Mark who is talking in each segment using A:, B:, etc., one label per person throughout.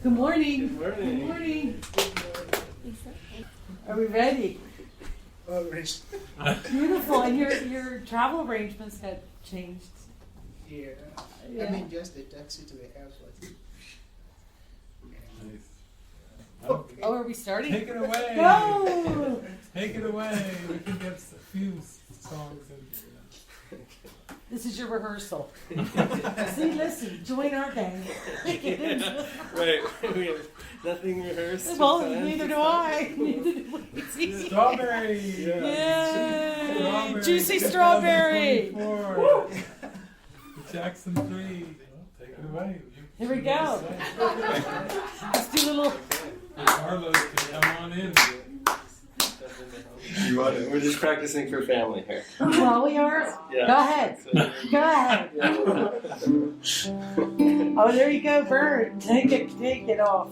A: Good morning.
B: Good morning.
A: Good morning. Are we ready?
B: Always.
A: Beautiful. And your travel arrangements had changed.
B: Yeah.
A: Yeah.
B: I mean, just a taxi to the airport.
C: Okay.
A: Oh, are we starting?
C: Take it away.
A: Go!
C: Take it away. We can get a few songs in.
A: This is your rehearsal. See, listen, join our gang.
D: Right. We have nothing rehearsed.
A: Well,
D: planned.
A: neither do I. Neither do we.
C: Strawberry.
A: Yay!
C: Strawberry.
A: Juicy strawberry.
C: 24. Jackson 3. Take it away.
A: Here we go. Let's do a little.
C: Carlos can come on in.
D: You want it? We're just practicing for family here.
A: Well, we are.
D: Yeah.
A: Go ahead. Go ahead. Oh, there you go, Bernd. Take it off.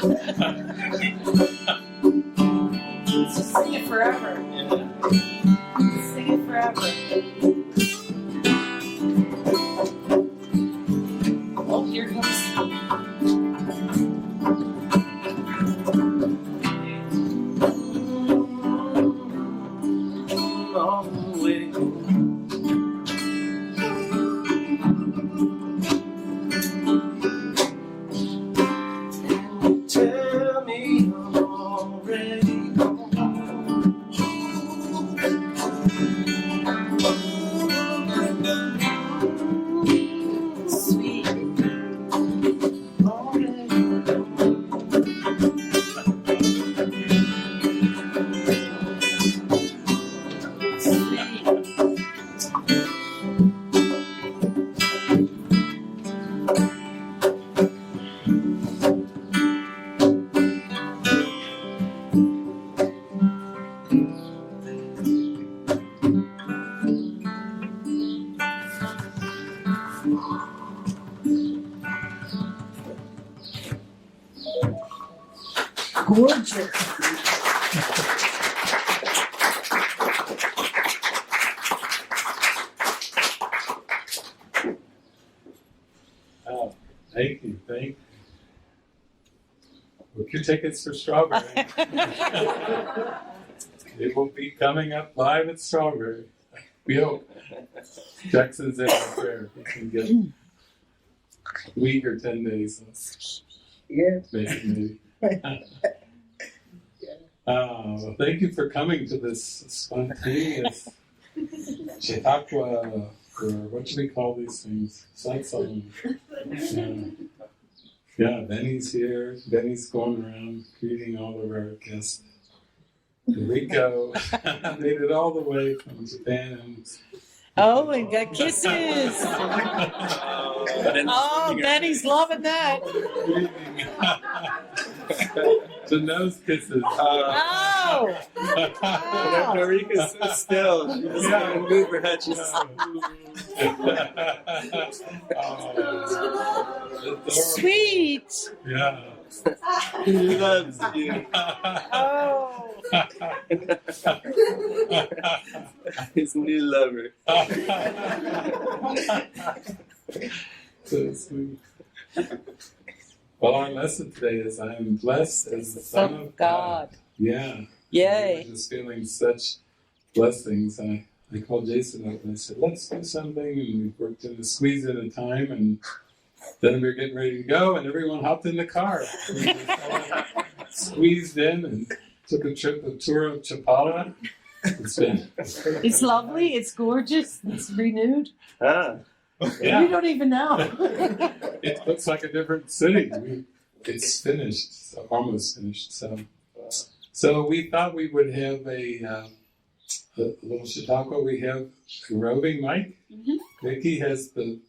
A: Let's just sing it forever. Let's sing it forever. Oh, here comes.
D: Long way. Tell me I'm already home.
A: Sweet. Gorgeous.
E: Oh, thank you. Book your tickets for Strawberry. It will be coming up live at Strawberry. We hope. Jackson's in our prayer. He can get a week or 10 days.
B: Yeah.
E: Maybe. Well, thank you for coming to this spontaneous Chautauqua, or what do we call these things? Satsang. Yeah, Benny's here. Benny's going around greeting all of our guests. Rico made it all the way from Japan.
A: Oh, and got kisses. Oh, Betty's loving that.
E: The nose kisses.
A: Oh. Wow.
D: Marika's so still. She doesn't even move her head. She's
A: Sweet.
E: Yeah.
D: He loves you.
A: Oh.
D: His new lover.
E: So sweet. Well, our lesson today is I am blessed as the Son of God. Yeah.
A: Yay.
E: I'm just feeling such blessings. I called Jason up and I said, let's do something. And we worked in the squeeze at a time. And then we were getting ready to go. And everyone hopped in the car. We just all squeezed in and took a tour of Chautauqua.
A: It's lovely. It's gorgeous. It's renewed.
D: Ah.
E: Yeah.
A: You don't even know.
E: It looks like a different city. It's finished, almost finished. So we thought we would have a little Chautauqua. We have a roving mic.
A: Mm-hmm.
E: Vicki has the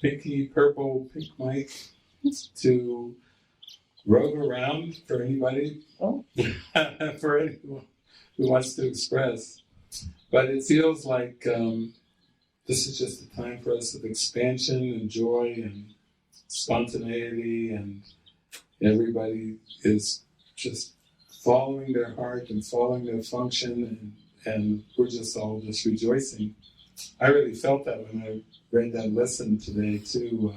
E: pinky purple pink mic to rove around for anybody, for anyone who wants to express. But it feels like this is just a time for us of expansion and joy and spontaneity, and everybody is just following their heart and following their function, and we're just all just rejoicing. I really felt that when I read that lesson today too.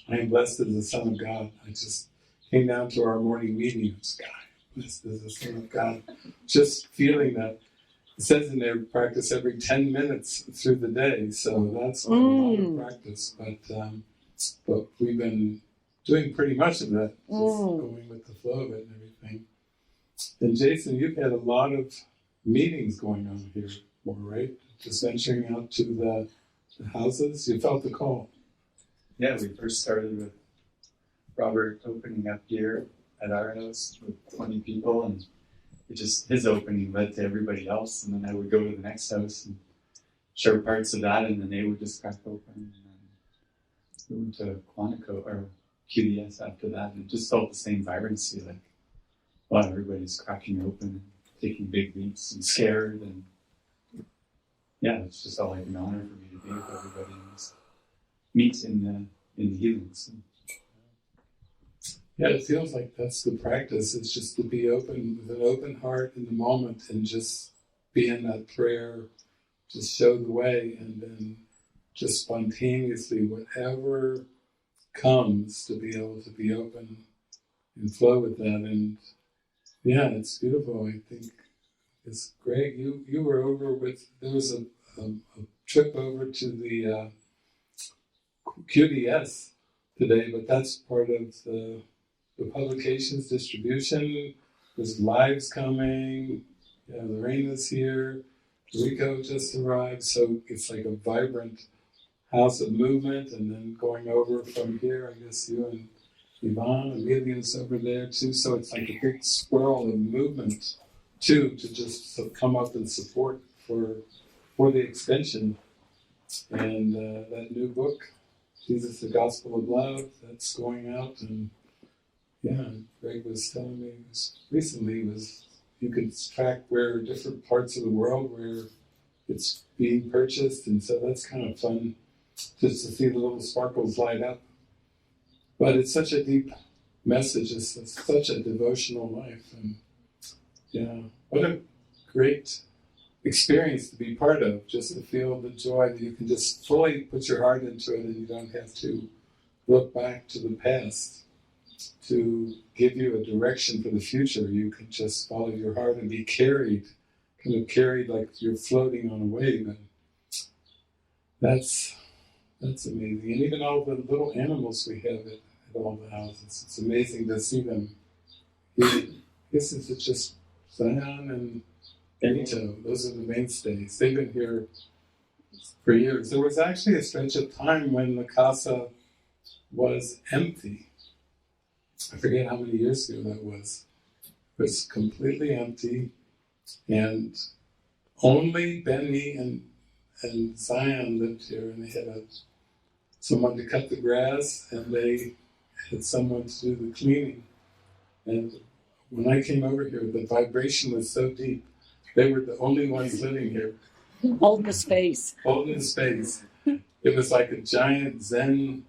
E: I am blessed as the Son of God. I just came down to our morning meeting. It was, God, I'm blessed as the Son of God. Just feeling that. It says in there, practice every 10 minutes through the day, so that's a lot of practice. But we've been doing pretty much of that, just going with the flow of it and everything. And Jason, you've had a lot of meetings going on here, more, right? Just venturing out to the houses. You felt the call.
F: Yeah, we first started with Robert opening up here at our house with 20 people, and his opening led to everybody else, and then I would go to the next house and share parts of that, and then they would just crack open. And then we went to Quantico or QDS after that, and it just felt the same vibrancy, like, wow, everybody's cracking open and taking big leaps and scared, and yeah, it's just all like an honor for me to be with everybody and just meet in the healing. So.
E: Yeah, it feels like that's the practice. It's just to be open with an open heart in the moment and just be in that prayer, just show the way, and then just spontaneously, whatever comes, to be able to be open and flow with that. And yeah, it's beautiful. I think it's great. You were over with, there was a trip over to the QDS today, but that's part of the publications distribution. There's lives coming. Yeah, Lorena's here. Rico just arrived. So it's like a vibrant house of movement. And then going over from here, I guess you and Yvonne, Amelia's over there too. So it's like a big swirl of movement too, to just come up and support for the extension. And that new book, Jesus, the Gospel of Love, that's going out. And yeah, Greg was telling me recently you could track where different parts of the world where it's being purchased, and so that's kind of fun just to see the little sparkles light up. But it's such a deep message. It's such a devotional life, and yeah, what a great experience to be part of, just to feel the joy that you can just fully put your heart into it and you don't have to look back to the past to give you a direction for the future. You can just follow your heart and be carried, kind of carried like you're floating on a wave. And that's amazing. And even all the little animals we have at all the houses, it's amazing to see them. This is just Zion and Benito. Those are the mainstays. They've been here for years. There was actually a stretch of time when the casa was empty. I forget how many years ago that was. It was completely empty, and only Benny and Zion lived here, and they had someone to cut the grass, and they had someone to do the cleaning. And when I came over here, the vibration was so deep. They were the only ones living here.
A: Hold the space.
E: Holding the space. It was like a giant Zen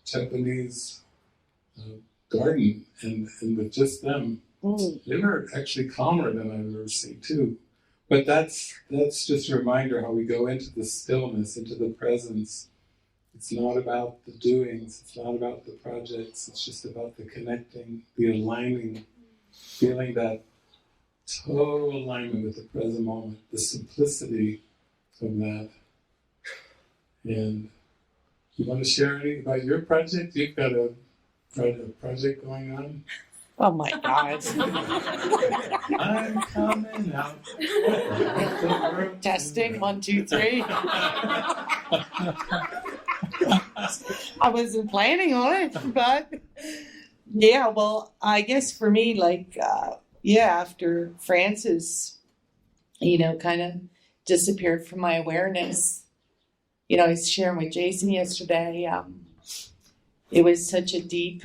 E: Japanese garden, and with just them, they were actually calmer than I've ever seen too. But that's just a reminder how we go into the stillness, into the presence. It's not about the doings, it's not about the projects, it's just about the connecting, the aligning, feeling that total alignment with the present moment, the simplicity of that. And you want to share anything about your project? You've got a project going on?
A: Oh my God.
E: I'm coming out.
A: Testing, 1, 2, 3. I wasn't planning on it, but yeah, well, I guess for me, like, after Francis, kind of disappeared from my awareness, I was sharing with Jason yesterday, it was such a deep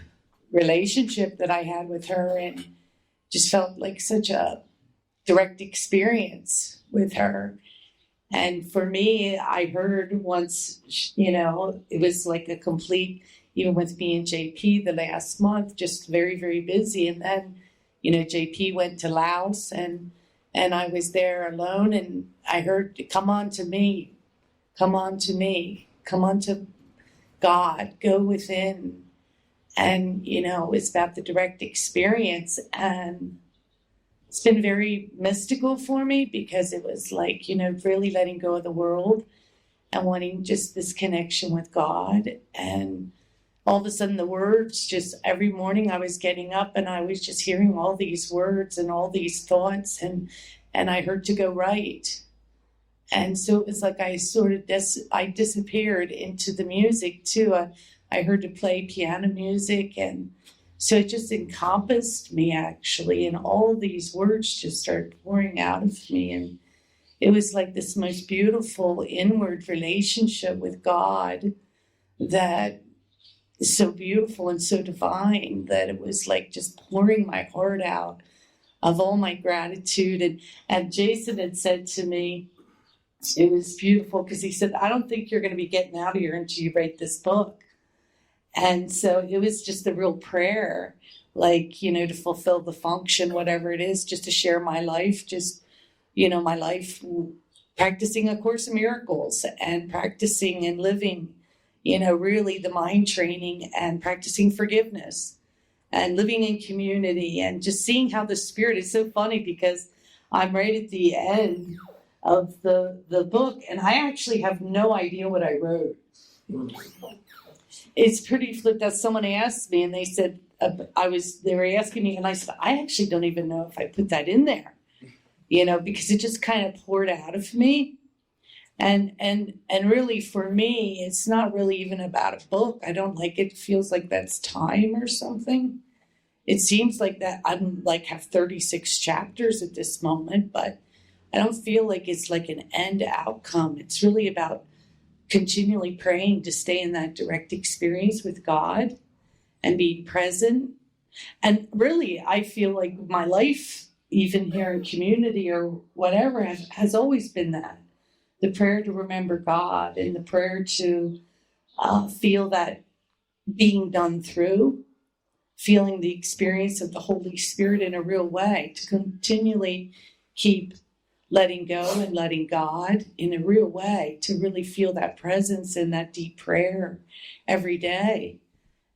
A: relationship that I had with her, and just felt like such a direct experience with her. And for me, I heard once, it was like a complete, even with me and JP the last month, just very, very busy. And then, JP went to Laos, and I was there alone, and I heard, come on to me, come on to me, come on to God, go within. And, it's about the direct experience. And it's been very mystical for me, because it was like, really letting go of the world and wanting just this connection with God. And all of a sudden the words, just every morning I was getting up and I was just hearing all these words and all these thoughts, and I heard to go right. And so it was like I sort of I disappeared into the music too. I heard to play piano music, and so it just encompassed me actually, and all these words just started pouring out of me, and it was like this most beautiful inward relationship with God that is so beautiful and so divine that it was like just pouring my heart out of all my gratitude. And Jason had said to me, it was beautiful, because he said, I don't think you're going to be getting out of here until you write this book. And so it was just a real prayer, like, to fulfill the function, whatever it is, just to share my life, my life practicing A Course in Miracles and practicing and living, really the mind training and practicing forgiveness and living in community and just seeing how the Spirit is so funny because I'm right at the end of the book and I actually have no idea what I wrote. It's pretty flipped that someone asked me and they said, they were asking me and I said, I actually don't even know if I put that in there, because it just kind of poured out of me. And really for me, it's not really even about a book. I don't like it. It feels like that's time or something. It seems like that I'm have 36 chapters at this moment, but I don't feel like it's like an end outcome. It's really about continually praying to stay in that direct experience with God and be present. And really, I feel like my life, even here in community or whatever, has always been that. The prayer to remember God and the prayer to feel that being done through, feeling the experience of the Holy Spirit in a real way, to continually keep letting go and letting God in a real way, to really feel that presence and that deep prayer every day.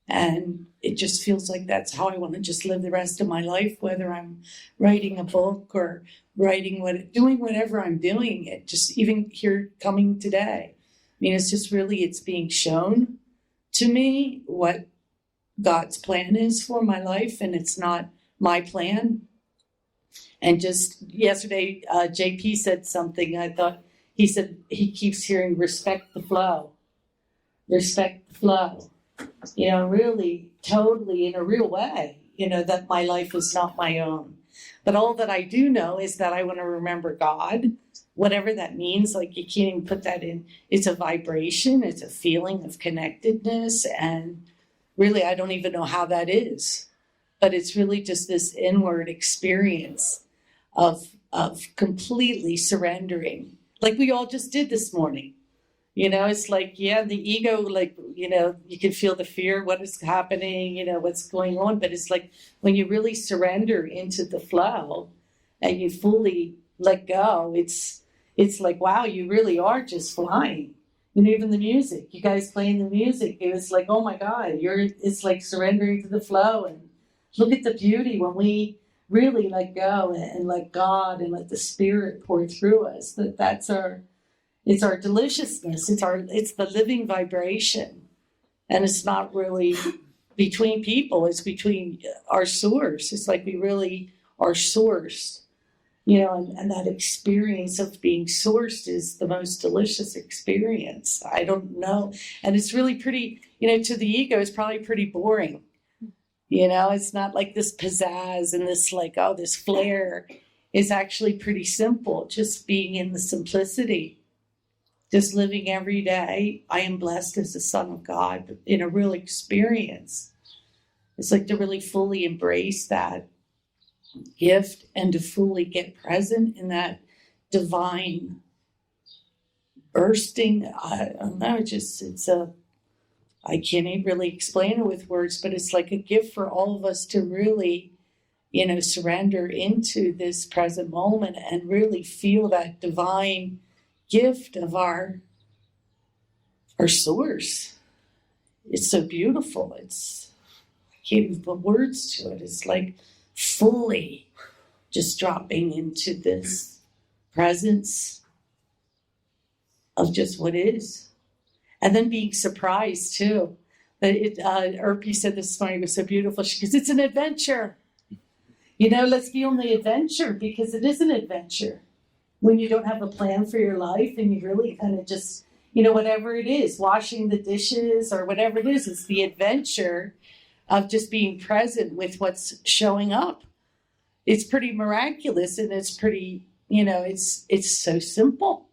A: And it just feels like that's how I want to just live the rest of my life, whether I'm writing a book or doing whatever I'm doing. It just even here coming today. I mean, it's just really, it's being shown to me what God's plan is for my life, and it's not my plan. And just yesterday, JP said something. He said he keeps hearing respect the flow. Respect the flow. Really, totally in a real way, that my life is not my own. But all that I do know is that I want to remember God, whatever that means. Like you can't even put that in. It's a vibration. It's a feeling of connectedness. And really, I don't even know how that is. But it's really just this inward experience of completely surrendering, like we all just did this morning. It's like, the ego, you can feel the fear, what is happening, what's going on. But it's like when you really surrender into the flow and you fully let go, it's like, wow, you really are just flying. Even the music, you guys playing the music, it was like, oh my God, it's like surrendering to the flow. And look at the beauty when we really let go and let God and let the Spirit pour through us. It's our deliciousness. It's the living vibration. And it's not really between people. It's between our source. It's like we really are sourced, and that experience of being sourced is the most delicious experience. I don't know. And it's really pretty, to the ego, it's probably pretty boring. It's not like this pizzazz and this this flair. It's actually pretty simple. Just being in the simplicity. Just living every day. I am blessed as a son of God in a real experience. It's like to really fully embrace that gift and to fully get present in that divine bursting. I don't know, I can't even really explain it with words, but it's like a gift for all of us to really, surrender into this present moment and really feel that divine gift of our source. It's so beautiful. I can't even put words to it. It's like fully just dropping into this presence of just what is. And then being surprised too. That Erpi said this morning, was so beautiful. She goes, it's an adventure. Let's be on the adventure because it is an adventure. When you don't have a plan for your life and you really kind of just, whatever it is, washing the dishes or whatever it is, it's the adventure of just being present with what's showing up. It's pretty miraculous and it's pretty, it's so simple.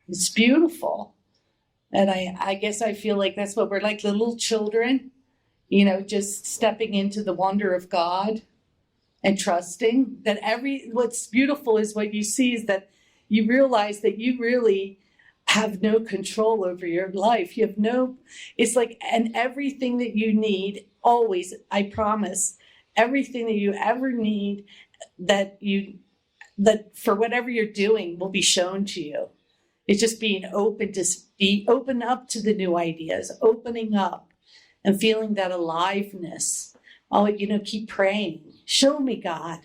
A: It's beautiful. And I guess I feel like that's what we're like, little children, just stepping into the wonder of God. And trusting that what's beautiful is what you see is that you realize that you really have no control over your life. You have no, it's like, and everything that you need, always, I promise, everything that you ever need that for whatever you're doing will be shown to you. It's just being open to be open up to the new ideas, opening up and feeling that aliveness. Oh, keep praying. Show me, God.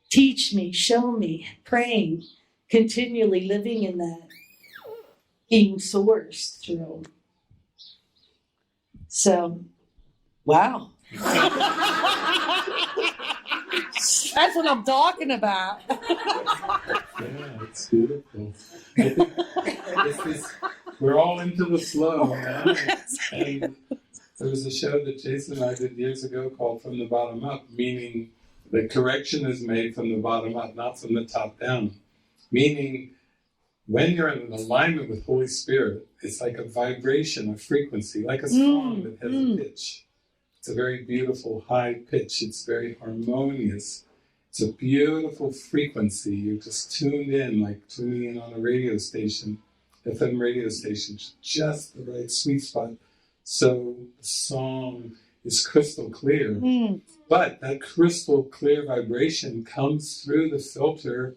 A: Teach me, show me, praying, continually living in that, being sourced through. So, wow. That's what I'm talking about.
E: Yeah, it's beautiful. I think we're all into the flow now. And there was a show that Jason and I did years ago called From the Bottom Up, meaning the correction is made from the bottom up, not from the top down. Meaning, when you're in alignment with Holy Spirit, it's like a vibration, a frequency, like a song that has a pitch. It's a very beautiful high pitch. It's very harmonious. It's a beautiful frequency. You're just tuned in, like tuning in on a radio station, FM radio station, just the right sweet spot. So the song is crystal clear. But that crystal clear vibration comes through the filter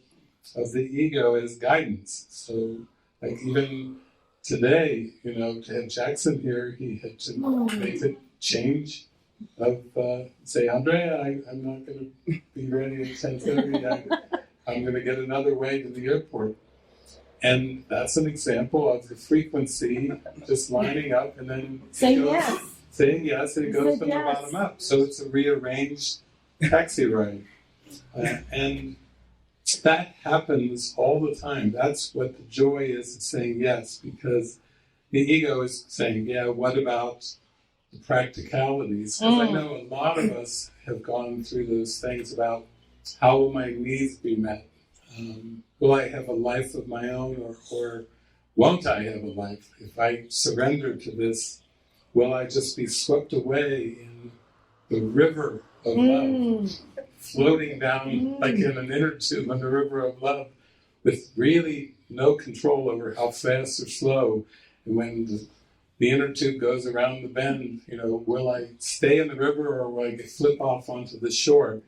E: of the ego as guidance. So, like even today, to have Jackson here, he had to make the change of, say, Andrea, I'm not going to be ready at 10:30. I'm going to get another way to the airport. And that's an example of the frequency just lining up and then saying yes, and it goes from the bottom up. So it's a rearranged taxi ride. And that happens all the time. That's what the joy is of saying yes, because the ego is saying, yeah, what about the practicalities? Because I know a lot of us have gone through those things about how will my needs be met? Will I have a life of my own, or won't I have a life? If I surrender to this, will I just be swept away in the river of love, floating down like in an inner tube on the river of love, with really no control over how fast or slow? And when the inner tube goes around the bend, will I stay in the river or will I flip off onto the shore?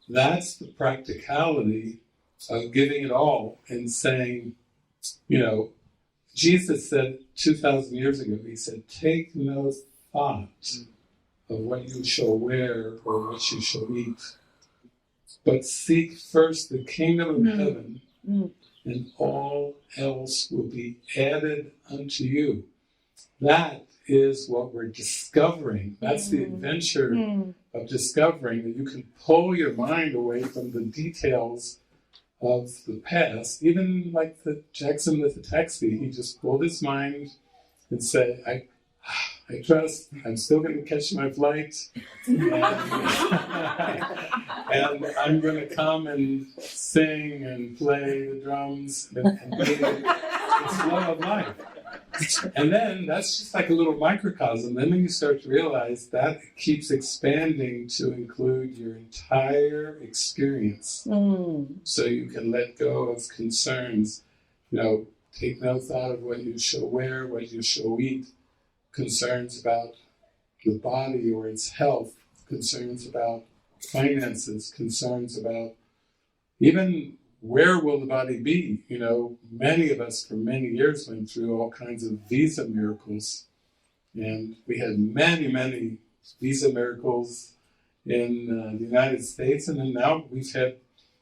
E: That's the practicality of giving it all and saying, Jesus said 2,000 years ago, he said, take no thought of what you shall wear or what you shall eat, but seek first the kingdom of heaven, and all else will be added unto you. That is what we're discovering. That's the adventure of discovering that you can pull your mind away from the details of the past. Even like the Jackson with the taxi, he just pulled his mind and said, I trust, I'm still going to catch my flight, and I'm going to come and sing and play the drums and be the flow of life. And then that's just like a little microcosm. Then you start to realize that it keeps expanding to include your entire experience. So you can let go of concerns. Take no thought of what you shall wear, what you shall eat. Concerns about the body or its health. Concerns about finances. Concerns about even where will the body be? Many of us for many years went through all kinds of visa miracles. And we had many, many visa miracles in the United States. And then now we've had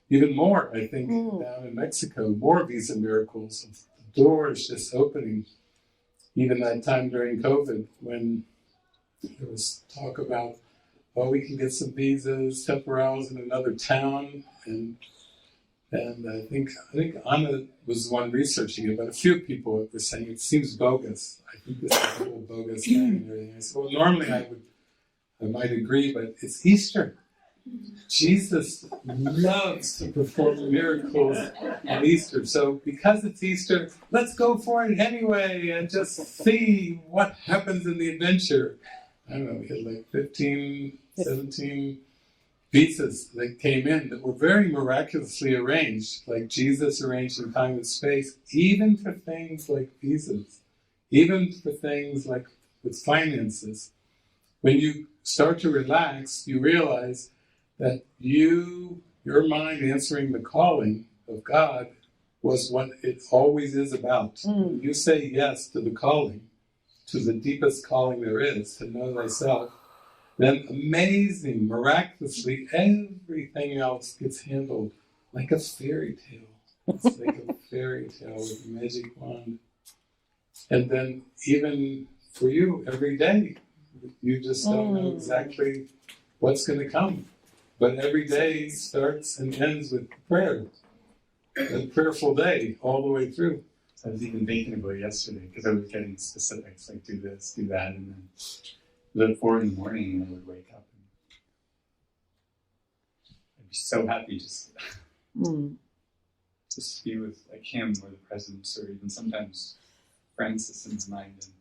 E: even more, I think, down in Mexico, more visa miracles. The doors just opening. Even that time during COVID when there was talk about, we can get some visas, temporals in another town. And I think Anna was the one researching it, but a few people were saying it seems bogus. I think this is a whole bogus thing and everything. I said, well, normally I might agree, but it's Easter. Jesus loves to perform miracles on Easter. So because it's Easter, let's go for it anyway and just see what happens in the adventure. I don't know, we had like 15, 17 visas that came in that were very miraculously arranged, like Jesus arranged in time and space, even for things like visas, even for things like with finances. When you start to relax, you realize that your mind answering the calling of God was what it always is about. When you say yes to the calling, to the deepest calling there is, to know thyself, then amazing, miraculously, everything else gets handled like a fairy tale. It's like a fairy tale with a magic wand. And then even for you, every day, you just don't know exactly what's going to come. But every day starts and ends with prayer. A prayerful day all the way through.
F: I was even thinking about it yesterday because I was getting specifics, like do this, do that, and then at 4 a.m, I would wake up and I'd be so happy just to be with like him or the presence or even sometimes Francis in his mind. And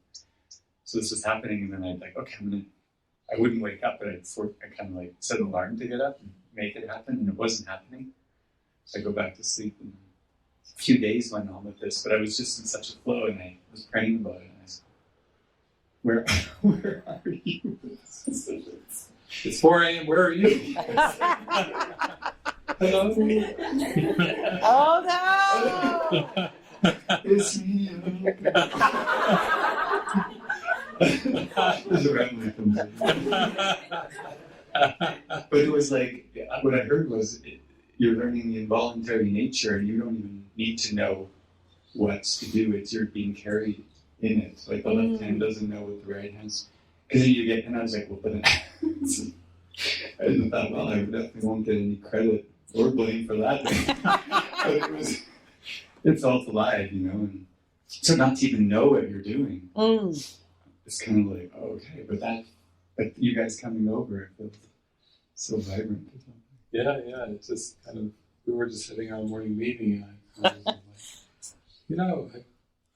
F: so this was happening, and then I'd like, okay, I wouldn't wake up, but I kind of like set an alarm to get up and make it happen, and it wasn't happening. So I go back to sleep, and a few days went on with this, but I was just in such a flow, and I was praying about it, and I said, where are you?
E: It's 4 a.m., where are you? Hello?
A: Oh no!
F: It's me. There's a rambling comes in. But it was like, what I heard was, you're learning the involuntary nature, and you don't even need to know what to do. It's you're being carried in it. Like the left hand doesn't know what the right hand's. Because then you get, and I was like, well, but I thought, well, I definitely won't get any credit or blame for that. But it felt alive, you know. And so not to even know what you're doing, it's kind of like, oh, okay, but you guys coming over, it feels so vibrant.
E: Yeah, it's just kind of, we were just having our morning meeting, and I was like, you know,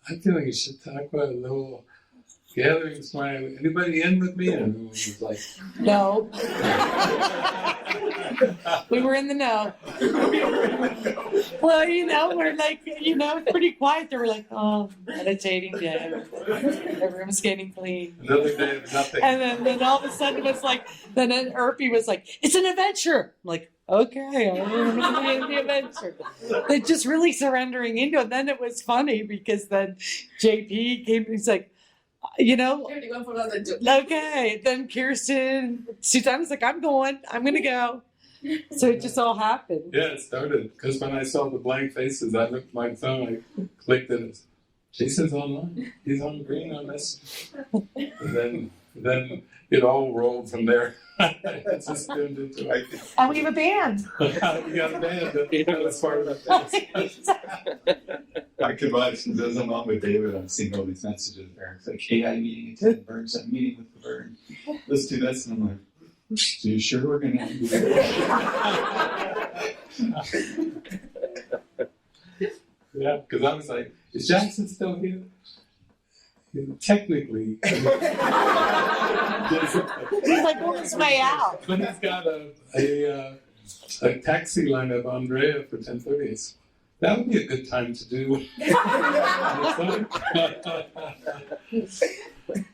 E: I'm doing a Chautauqua little gatherings. Anybody in with me? And everyone was like,
A: No. We were in the know. Well, you know, we're like, you know, pretty quiet. They were like, oh, meditating day. Everyone's getting clean.
E: another day of nothing.
A: And then all of a sudden it was like, then Erpy was like, it's an adventure. I'm like, okay, I'm going to be in the adventure. They're just really surrendering into it. Then it was funny because then JP came and he's like, you know, okay. Then Kirsten, Suzanne's like, I'm going to go. So it just all happened.
E: Yeah, it started. Because when I saw the blank faces, I looked at my phone, I clicked it. Jason's online. He's on green on this. And then it all rolled from there. It just turned into it.
A: And we have a band.
E: We got a band. That's part of that.
F: I could watch, as I'm on with David, I'm seeing all these messages there. It's like, hey, I'm meeting at 10 Bernd, I'm meeting with the Bernd. Let's do this. And I'm like, so you sure we're going to do that?
E: Yeah, because I was like, is Jackson still here? Technically.
A: He's like on his way out.
E: But he's got a taxi lineup, Andrea, for 10:30. That would be a good time to do.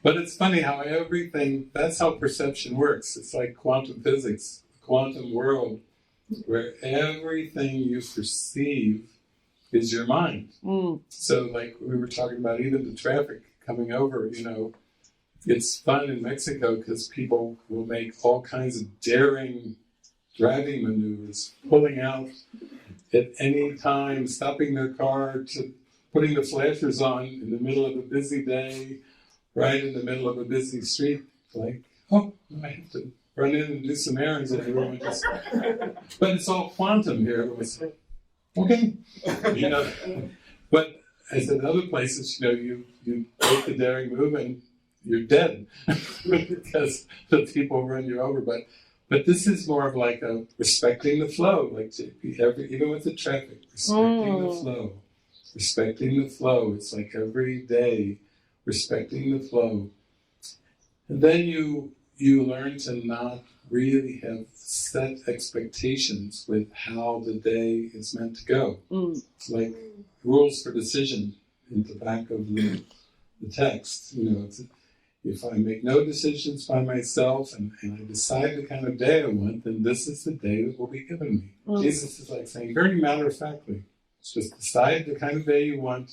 E: But it's funny how everything, that's how perception works. It's like quantum physics, quantum world, where everything you perceive is your mind. So like we were talking about, even the traffic coming over, you know, it's fun in Mexico because people will make all kinds of daring driving maneuvers, pulling out at any time, stopping their car, to putting the flashers on in the middle of a busy day, right in the middle of a busy street, like, oh, I have to run in and do some errands, and everyone just, but it's all quantum here. Everyone's like, okay, you know. But as in other places, you know, you make the daring move and you're dead because the people run you over. But this is more of like a respecting the flow, like even with the traffic, respecting the flow. Respecting the flow. It's like every day respecting the flow. And then you you learn to not really have set expectations with how the day is meant to go. It's like rules for decision in the back of the text. If I make no decisions by myself and I decide the kind of day I want, then this is the day that will be given me. Jesus is like saying, very matter-of-factly, just decide the kind of day you want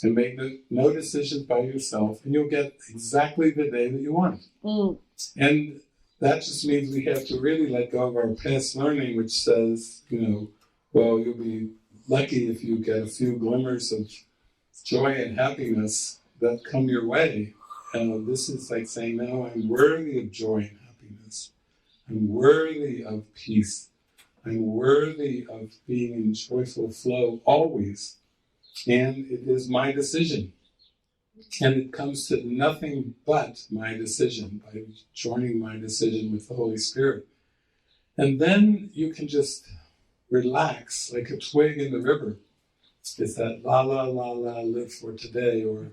E: and make no decisions by yourself, and you'll get exactly the day that you want. And that just means we have to really let go of our past learning, which says, well, you'll be lucky if you get a few glimmers of joy and happiness that come your way. This is like saying, no, I'm worthy of joy and happiness. I'm worthy of peace. I'm worthy of being in joyful flow always. And it is my decision. And it comes to nothing but my decision by joining my decision with the Holy Spirit. And then you can just relax like a twig in the river. It's that la la la la, live for today. Or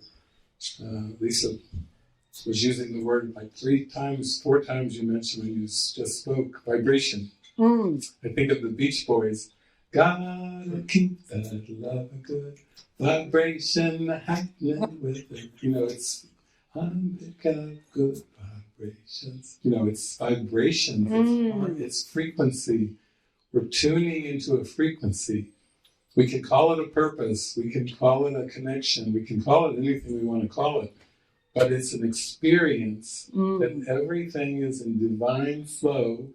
E: Lisa was using the word like 4 times you mentioned when you just spoke, vibration. I think of the Beach Boys. Gotta keep that love good vibration happening with it. It's pick up good vibrations. It's vibrations. It's frequency. We're tuning into a frequency. We can call it a purpose. We can call it a connection. We can call it anything we want to call it. But it's an experience that everything is in divine flow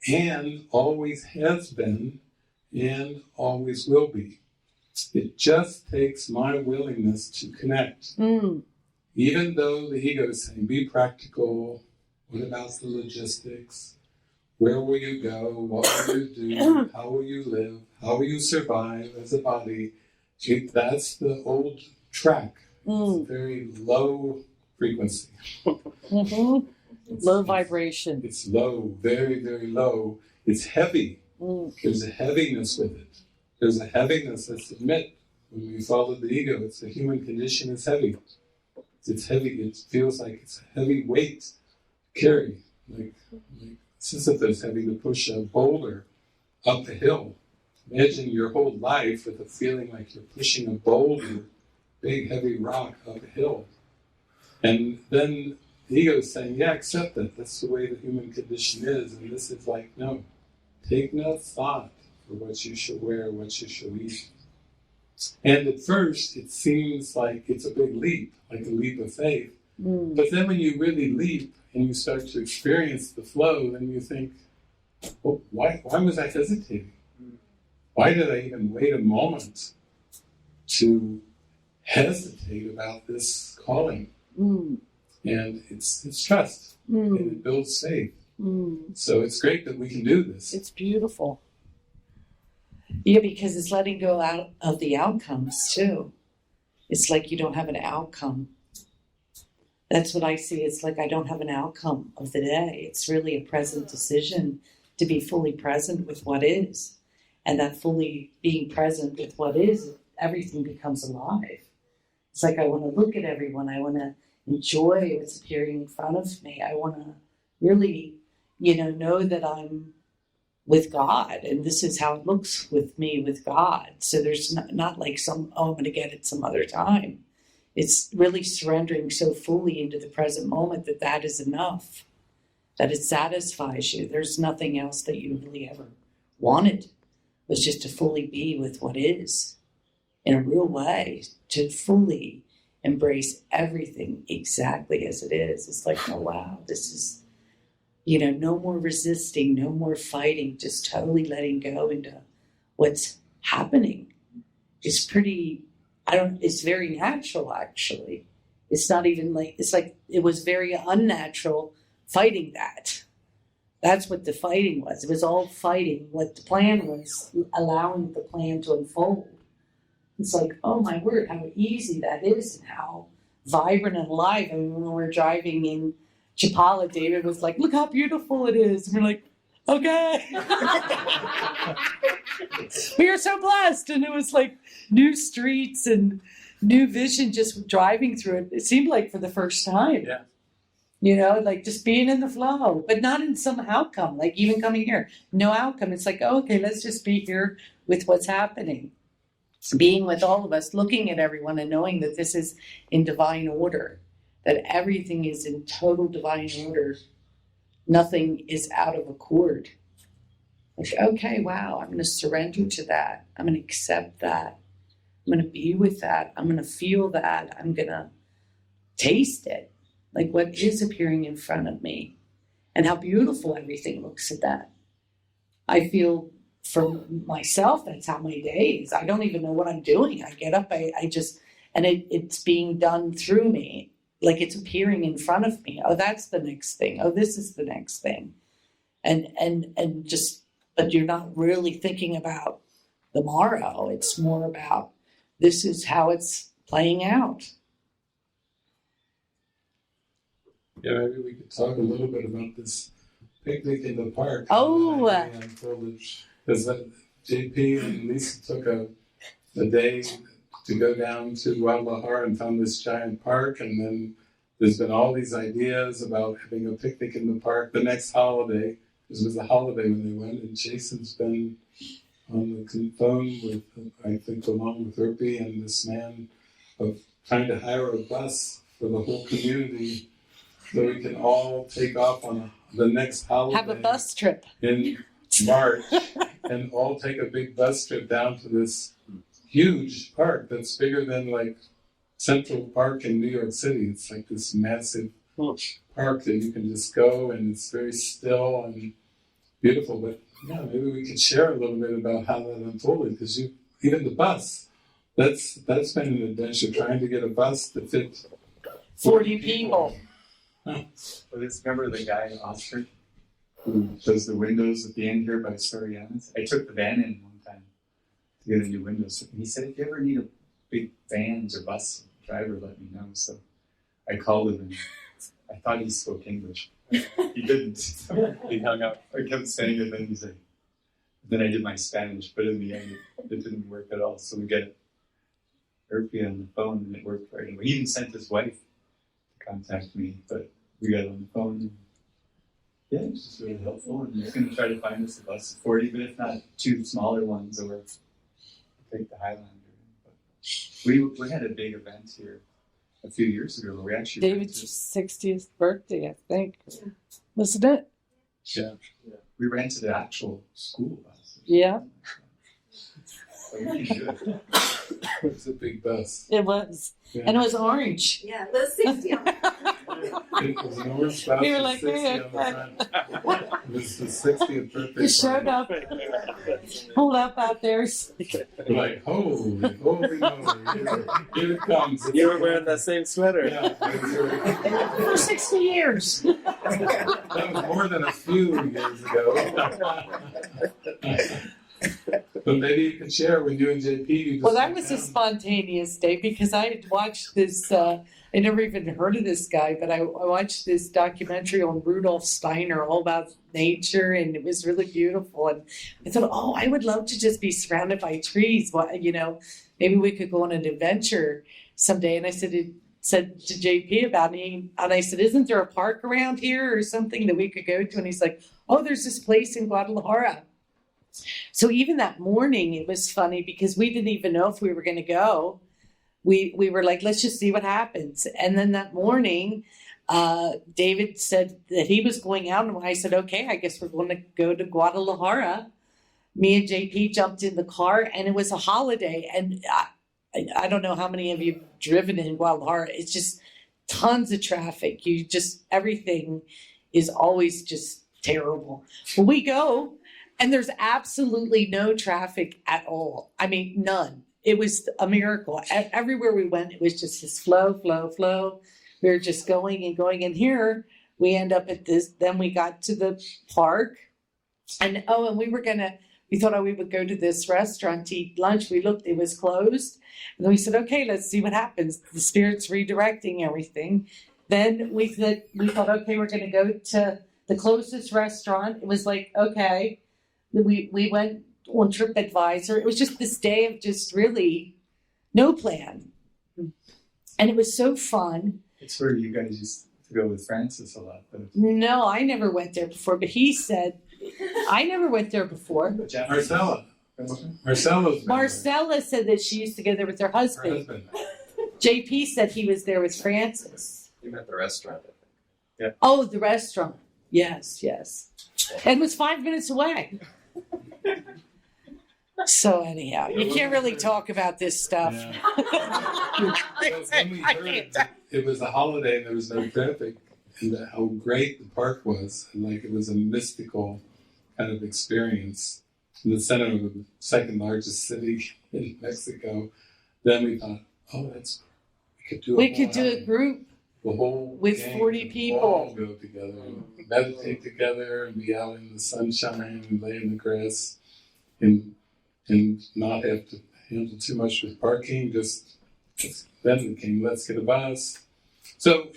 E: and always has been and always will be. It just takes my willingness to connect. Even though the ego is saying, be practical, what about the logistics? Where will you go? What will you do? How will you live? How will you survive as a body? That's the old track. It's a very low frequency.
G: Low vibration.
E: It's low, very, very low. It's heavy. There's a heaviness with it. There's a heaviness, let's admit, when we follow the ego, it's the human condition is heavy. It's heavy. It feels like it's a heavy weight to carry. Like Sisyphus having to push a boulder up a hill. Imagine your whole life with a feeling like you're pushing a boulder, big heavy rock up a hill. And then the ego is saying, yeah, accept that. That's the way the human condition is. And this is like, no, take no thought for what you shall wear, what you shall eat. And at first, it seems like it's a big leap, like a leap of faith. But then when you really leap and you start to experience the flow, then you think, well, why was I hesitating? Why did I even wait a moment to hesitate about this calling? And it's trust, and it builds faith. So it's great that we can do this.
G: It's beautiful.
A: Yeah, because it's letting go out of the outcomes too. It's like you don't have an outcome. That's what I see. It's like I don't have an outcome of the day. It's really a present decision to be fully present with what is. And that fully being present with what is, everything becomes alive. It's like I want to look at everyone. I want to enjoy what's appearing in front of me. I want to really, know that I'm with God, and this is how it looks with me with God. So there's not like I'm going to get it some other time. It's really surrendering so fully into the present moment that is enough, that it satisfies you. There's nothing else that you really ever wanted. It was just to fully be with what is in a real way, to fully embrace everything exactly as it is. It's like, oh wow, this is, no more resisting, no more fighting, just totally letting go into what's happening. It's it's very natural actually. It's not even like, it's like it was very unnatural fighting that. That's what the fighting was. It was all fighting what the plan was, allowing the plan to unfold. It's like, oh my word, how easy that is and how vibrant and alive. I mean, when we were driving in Chautauqua, David was like, look how beautiful it is. And we're like, okay. We are so blessed. And it was like new streets and new vision just driving through it. It seemed like for the first time.
E: Yeah.
A: You know, like just being in the flow, but not in some outcome. Like even coming here, no outcome. It's like, oh, okay, let's just be here with what's happening. Being with all of us, looking at everyone and knowing that this is in divine order, that everything is in total divine order. Nothing is out of accord. Like, okay, wow, I'm going to surrender to that. I'm going to accept that. I'm going to be with that. I'm going to feel that. I'm going to taste it. Like what is appearing in front of me and how beautiful everything looks at that. I feel for myself, that's how my day is. I don't even know what I'm doing. I get up, I just, and it's being done through me. Like it's appearing in front of me. Oh, that's the next thing. Oh, this is the next thing. And just, but you're not really thinking about the morrow. It's more about this is how it's playing out.
E: Yeah, maybe we could talk a little bit about this picnic in the park.
A: Oh.
E: Because JP and Lisa took a day to go down to Guadalajara and found this giant park, and then there's been all these ideas about having a picnic in the park the next holiday. This was a holiday when they went, and Jason's been on the phone with, I think, along with Urpi and this man, of trying to hire a bus for the whole community so we can all take off on the next holiday.
A: Have a bus trip.
E: In March, and all take a big bus trip down to this huge park that's bigger than like Central Park in New York City. It's like this massive park that you can just go, and it's very still and beautiful. But yeah, maybe we could share a little bit about how that unfolded, because even the bus, that's been an adventure, trying to get a bus to fit
A: 40 people.
F: Well, remember the guy in Oxford who does the windows at the end here by Soriana's? I took the van in one time to get a new windows. And he said, if you ever need a big vans or bus driver, let me know. So I called him, and I thought he spoke English. He didn't. He hung up. I kept saying it, then he's like, then I did my Spanish, but in the end, it didn't work at all. So we got Urpi on the phone, and it worked right away. He even sent his wife to contact me, but we got on the phone. And yeah, it was just really helpful. And he's going to try to find us a bus of 40, but if not, 2 smaller ones, or take the Highlander. But we had a big event here a few years ago where we actually
C: David's 60th birthday, I think. Wasn't it?
E: Yeah.
F: we rented an actual school bus.
C: Yeah.
F: So we can do it.
E: It was a big bus.
A: It was.
E: Yeah.
A: And it was orange.
G: Yeah, it was 60.
E: It was an orange bus.
A: We were
E: with
A: like,
E: 60
A: hey,
E: on the front. It was the 60th birthday.
A: You showed
E: party.
A: up. Pulled up out there.
E: We're like, holy moly, here it comes.
D: You were wearing that same sweater.
E: Yeah, it was
A: For 60 years.
E: that was more than a few years ago. But maybe you can share with you and JP. You just
A: Well, that
E: went
A: was a
E: down.
A: spontaneous day because I had watched this. I never even heard of this guy, but I watched this documentary on Rudolf Steiner all about nature, and it was really beautiful. And I thought, oh, I would love to just be surrounded by trees. Well, you know, maybe we could go on an adventure someday. And I said to JP about me, and I said, isn't there a park around here or something that we could go to? And he's like, oh, there's this place in Guadalajara. So even that morning, it was funny because we didn't even know if we were going to go. We were like, let's just see what happens. And then that morning, David said that he was going out. And I said, okay, I guess we're going to go to Guadalajara. Me and JP jumped in the car, and it was a holiday. And I don't know how many of you have driven in Guadalajara. It's just tons of traffic. Everything is always just terrible. But we go. And there's absolutely no traffic at all. I mean, none. It was a miracle. Everywhere we went, it was just this flow. We were just going and going. And here we end up at this. Then we got to the park. And we thought we would go to this restaurant to eat lunch. We looked, it was closed. And then we said, okay, let's see what happens. The Spirit's redirecting everything. Then we thought, okay, we're going to go to the closest restaurant. It was like, okay. We went on TripAdvisor. It was just this day of just really no plan. And it was so fun.
F: It's where you guys used to go with Francis a lot. But
A: No, I never went there before, but he said, I never went there before.
E: Marcella. Marcella's been
A: Marcella said that she used to go there with her
E: there. Her
A: husband.
E: husband.
A: JP said he was there with Francis.
D: You met the restaurant, I think.
A: Oh, the restaurant. Yes, yes. And it was 5 minutes away. So anyhow, you can't really talk about this stuff.
E: Yeah. Because when we heard it was a holiday and there was no traffic, and how great the park was, and like it was a mystical kind of experience in the center of the second largest city in Mexico. Then we thought, oh, we could do
A: a group
E: the whole
A: with
E: gang
A: 40
E: could
A: people.
E: all go together and meditate together and be out in the sunshine and lay in the grass and not have to handle too much with parking. Just then it came, let's get a bus. So,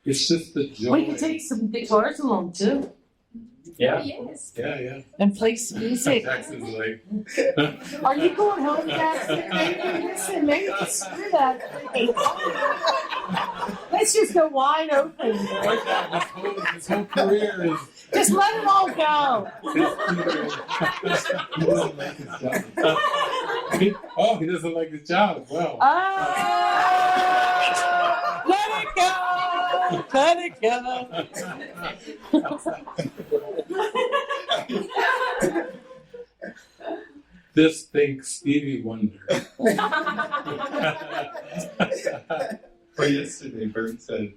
E: it's just the joy.
A: We could take some guitars along too
F: yeah,
G: Yes.
E: Yeah.
A: and play some music.
E: Jackson's like,
A: Are you going home, Jackson? Maybe screw that. Let's just go wide open.
E: his whole career is.
A: Just let it all go.
E: He doesn't like his job. Well,
A: Let it go. Let it go.
E: this thinks Stevie Wonder.
F: Well, yesterday, Bernd said,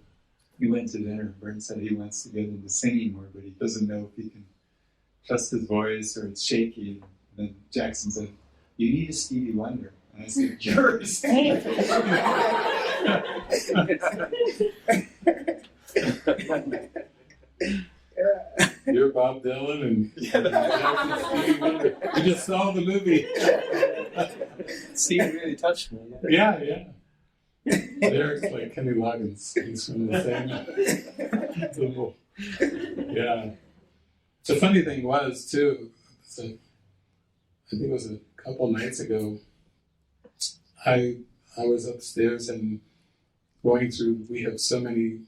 F: we went to dinner. Bernd said he wants to get into singing more, but he doesn't know if he can trust his voice or it's shaky. And then Jackson said, you need a Stevie Wonder. And I said, yours.
E: You're Bob Dylan and Stevie Wonder. You just saw the movie.
D: Steve really touched me.
E: Yeah. Eric's like Kenny Loggins. He's from the same level. Yeah. The funny thing was, too, so I think it was a couple nights ago, I was upstairs and going through, we have so many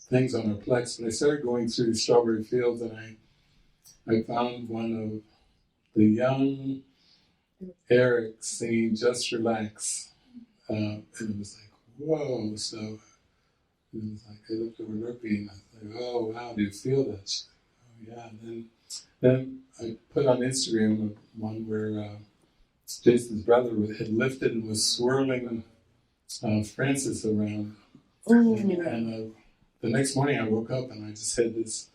E: things on our Plex, but I started going through the strawberry fields and I found one of the young Erik singing Just Relax. And it was like, whoa. So it was like, I looked over Ruby and I was like, oh, wow, do you feel that? She's like, oh, yeah. And then I put on Instagram one where Jason's brother had lifted and was swirling Francis around. And the next morning I woke up and I just had this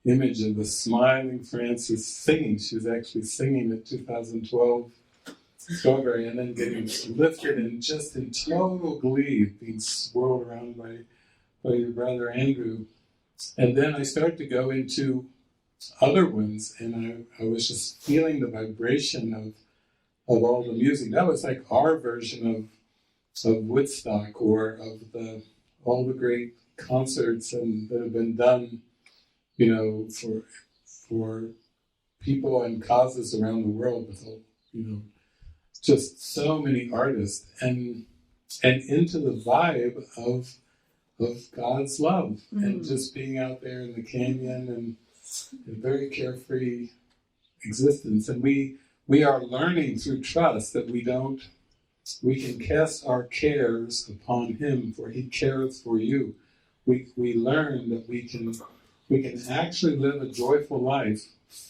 E: image of a smiling Francis singing. She was actually singing at 2012 Strawberry and then getting lifted and just in total glee being swirled around by your brother Andrew. And then I started to go into other ones and I was just feeling the vibration of all the music. That was like our version of Woodstock or of all the great concerts that have been done, for people and causes around the world with just so many artists and into the vibe of God's love and just being out there in the canyon and a very carefree existence. And we are learning through trust that we can cast our cares upon Him, for He careth for you. We learn that we can actually live a joyful life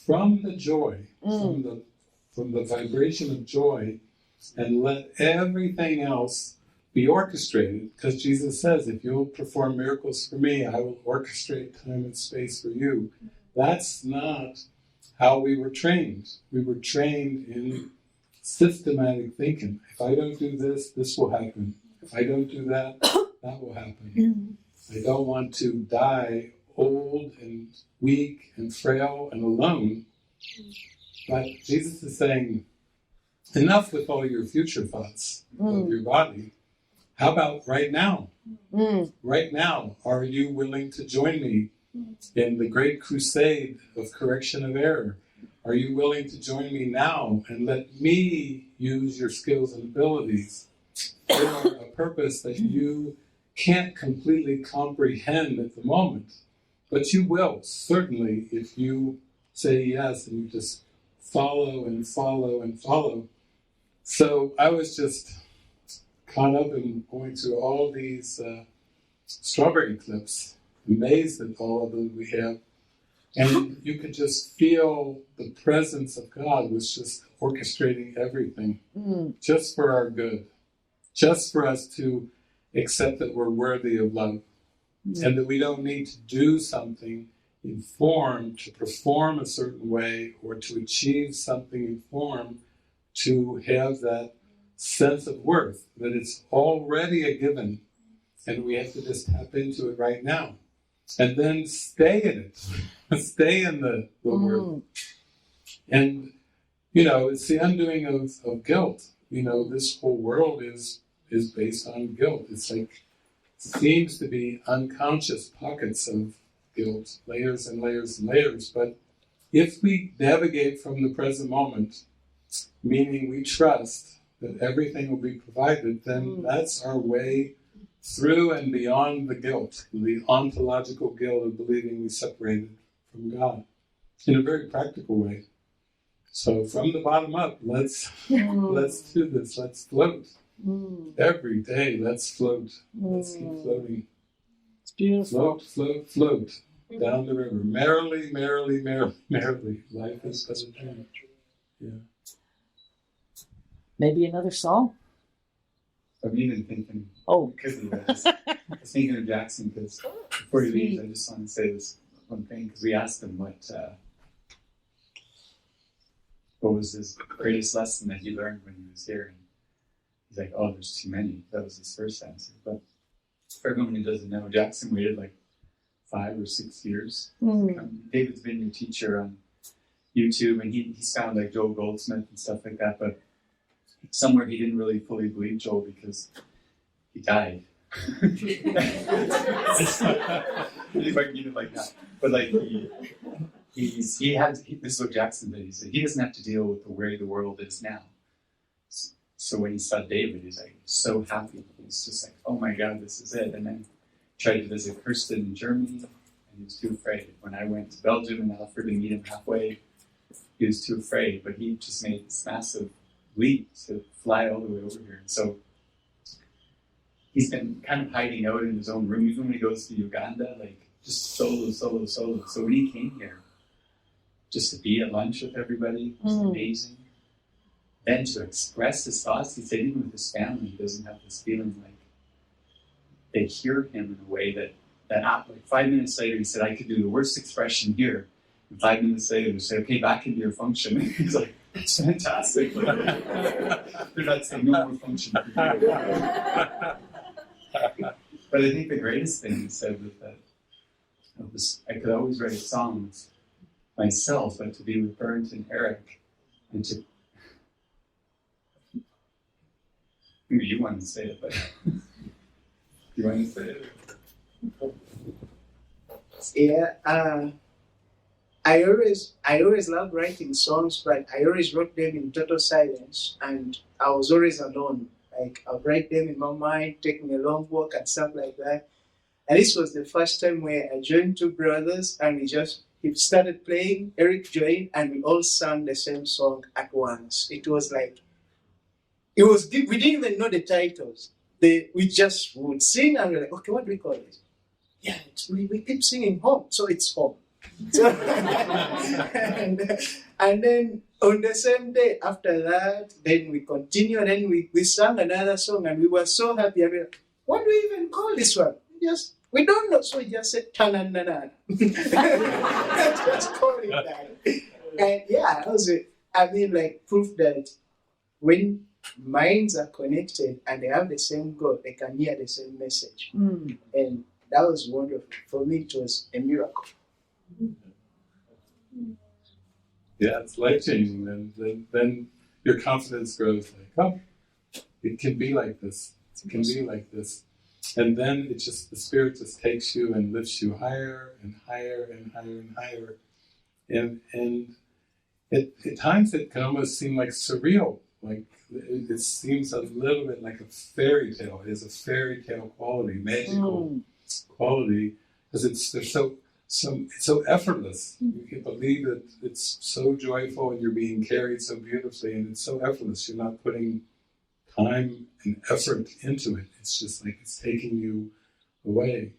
E: from the joy, from the vibration of joy, and let everything else be orchestrated. Because Jesus says, if you'll perform miracles for me, I will orchestrate time and space for you. That's not how we were trained. We were trained in systematic thinking. If I don't do this, this will happen. If I don't do that, that will happen. I don't want to die old and weak and frail and alone. But Jesus is saying, enough with all your future thoughts of your body. How about right now? Right now, are you willing to join me in the great crusade of correction of error? Are you willing to join me now and let me use your skills and abilities for a purpose that you can't completely comprehend at the moment. But you will, certainly, if you say yes and you just follow and follow and follow. So I was just caught up in going through all these strawberry clips, amazed at all of them we have. And you could just feel the presence of God was just orchestrating everything, just for our good, just for us to accept that we're worthy of love, and that we don't need to do something in form to perform a certain way or to achieve something in form to have that sense of worth, that it's already a given, and we have to just tap into it right now. And then stay in it, stay in the worth. And, it's the undoing of guilt. This whole world is based on guilt. It's like, seems to be unconscious pockets of guilt, layers and layers and layers. But if we navigate from the present moment, meaning we trust that everything will be provided, then that's our way through and beyond the guilt, the ontological guilt of believing we separated from God, in a very practical way. So from the bottom up, let's do this. Let's float. Every day, let's float. Let's keep floating.
A: It's beautiful.
E: Float, float, float down the river. Merrily, merrily, merrily, merrily. Life is but a dream. Yeah.
A: Maybe another song?
F: I've even thinking,
A: Oh.
F: because of this, I was thinking of Jackson, because before he leaves, I just want to say this one thing, because we asked him what was his greatest lesson that he learned when he was here. And he's like, oh, there's too many. That was his first answer. But for everyone who doesn't know, Jackson waited like 5 or 6 years. David's been your teacher on YouTube, and he's found like Joel Goldsmith and stuff like that, but somewhere he didn't really fully believe Joel because he died. He might mean it like that. But like this is what Jackson did. He said he doesn't have to deal with the way the world is now. So when he saw David, he's like so happy. He's just like, oh my God, this is it. And then tried to visit Kirsten in Germany, and he was too afraid. When I went to Belgium and offered to meet him halfway, he was too afraid. But he just made this massive leap to fly all the way over here. And so he's been kind of hiding out in his own room, even when he goes to Uganda, like just solo. So when he came here, just to be at lunch with everybody was amazing. Then to express his thoughts, he said even with his family, he doesn't have this feeling like they hear him in a way that like 5 minutes later, he said, I could do the worst expression here. And 5 minutes later, they say, okay, back into your function. He's like, it's fantastic. They're not saying no more function. But I think the greatest thing he said was that I could always write songs myself, but to be with Bernd and Erik, and to maybe you want to say it, but you want to say it?
B: Yeah, I always loved writing songs, but I always wrote them in total silence, and I was always alone. Like, I'll write them in my mind, taking a long walk and stuff like that. And this was the first time where I joined two brothers, and he started playing, Erik joined, and we all sang the same song at once. It was like, we didn't even know the titles. We just would sing, and we're like, okay, what do we call it? Yeah, we keep singing home, so it's home. So, and then on the same day after that, then we continued, and then we sang another song, and we were so happy. I mean, what do we even call this one? We don't know, so we just said Tananana. Just call it that. And yeah, that was it. I mean, like, proof that when minds are connected and they have the same goal, they can hear the same message. And that was wonderful. For me, it was a miracle.
E: Yeah, it's life-changing. Then your confidence grows like, oh, it can be like this. It can be like this. And then the Spirit just takes you and lifts you higher and higher and higher and higher. And at times it can almost seem like surreal like it seems a little bit like a fairy tale. It has a fairy tale quality, magical quality, because it's so effortless. You can believe that it's so joyful and you're being carried so beautifully, and it's so effortless. You're not putting time and effort into it. It's just like it's taking you away.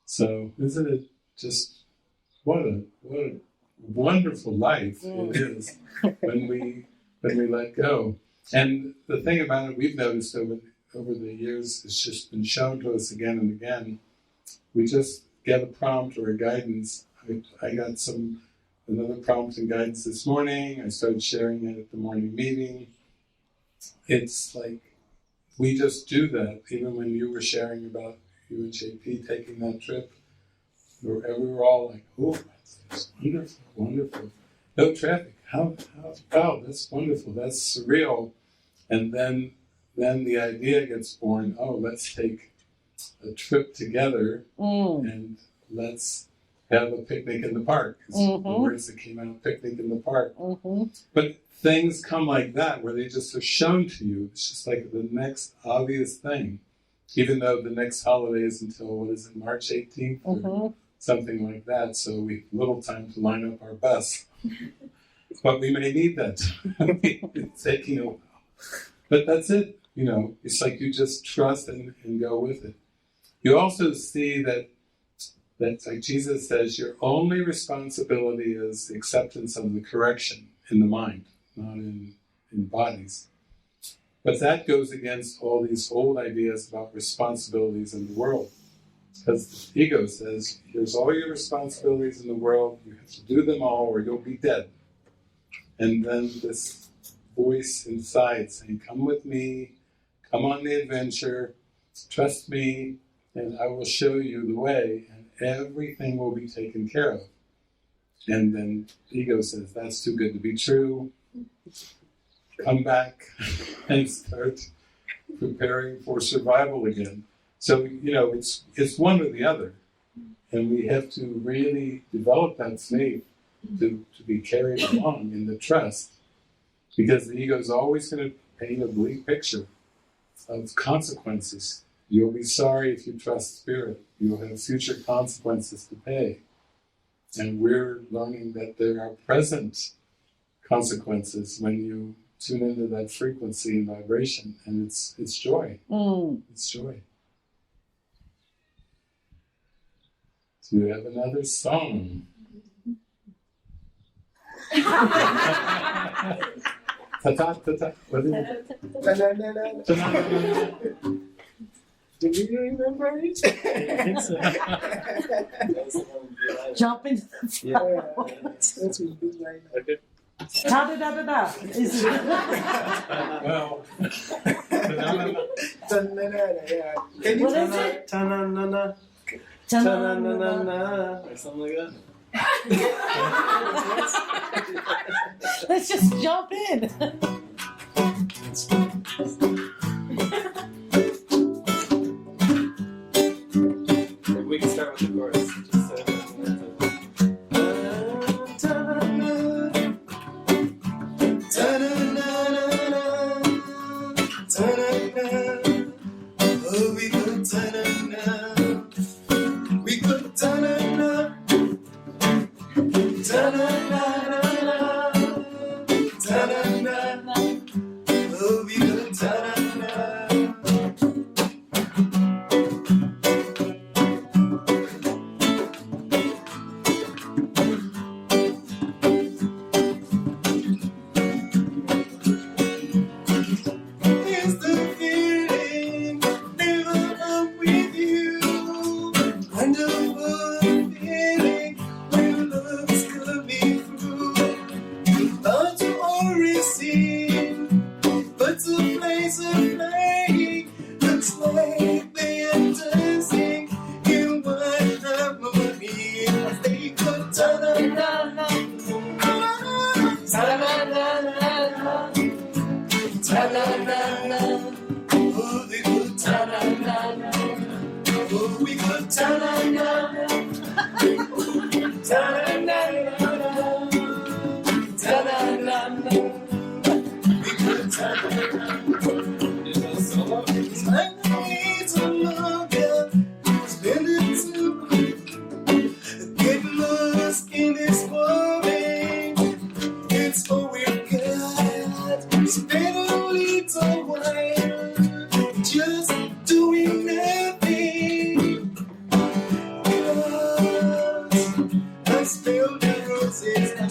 E: So isn't it just what a wonderful life it is when we let go. And the thing about it, we've noticed over the years, it's just been shown to us again and again. We just get a prompt or a guidance. I got another prompt and guidance this morning. I started sharing it at the morning meeting. It's like we just do that. Even when you were sharing about you and JP taking that trip, we were all like, oh, that's wonderful, wonderful. No traffic. Wow, that's wonderful. That's surreal. And then the idea gets born, oh, let's take a trip together and let's have a picnic in the park. The words that came out, picnic in the park. But things come like that where they just are shown to you. It's just like the next obvious thing. Even though the next holiday is until, March 18th or something like that. So we have little time to line up our bus. But we may need that. It's taking a while. But that's it. It's like you just trust and go with it. You also see that like Jesus says, your only responsibility is the acceptance of the correction in the mind, not in bodies. But that goes against all these old ideas about responsibilities in the world. Because the ego says, here's all your responsibilities in the world, you have to do them all or you'll be dead. And then this voice inside saying, come with me, come on the adventure, trust me, and I will show you the way, and everything will be taken care of. And then the ego says, that's too good to be true. Come back and start preparing for survival again. So, it's one or the other. And we have to really develop that faith to be carried along in the trust. Because the ego is always going to paint a bleak picture of consequences. You'll be sorry if you trust spirit. You'll have future consequences to pay. And we're learning that there are present consequences when you tune into that frequency and vibration, and it's joy. It's joy. So we have another song. Ta-ta-ta-ta. What is it? Ta-na-na-na.
B: Do you remember it?
D: I think so.
A: Jumping.
B: Yeah, that's what we do right now.
D: Okay.
A: Ta-da-da-da-da.
E: Well,
B: Yeah. Can you
A: What is it?
D: Ta-na-na-na. Ta-na-na-na-na. Or something like that.
A: Let's just jump in.
D: Maybe we can start with the chorus. Just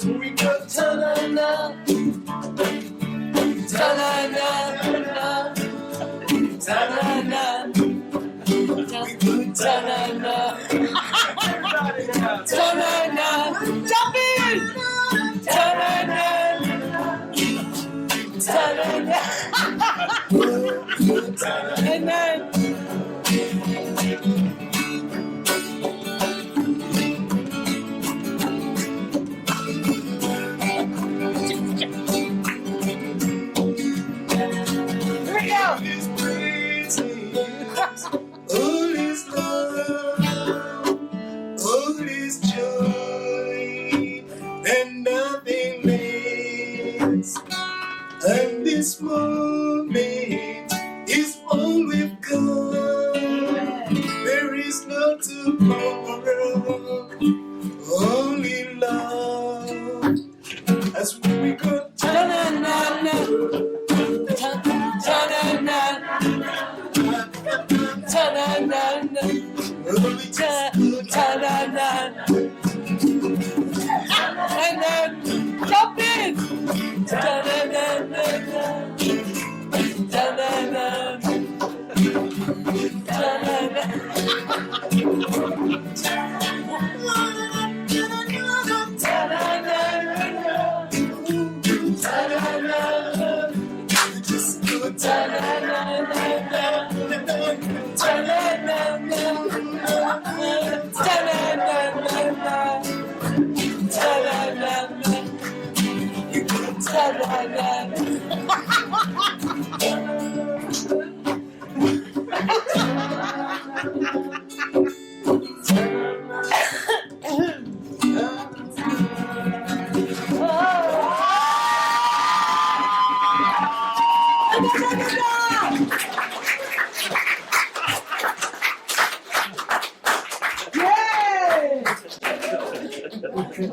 G: we go ta-na-na, ta-na-na, ta-na-na, we go ta-na-na, ta-na-na, jump in, ta-na-na, ta-na-na, ta-na-na. All is love, all is joy, and nothing less. And this moment is all we've got. There is no tomorrow, only love. As we go ta-na-na-na, ta-na-na-na, ta-na-na-na, ta-na-na, and then jump in, ta-na-na-na, ta-na-na, ta-na-na.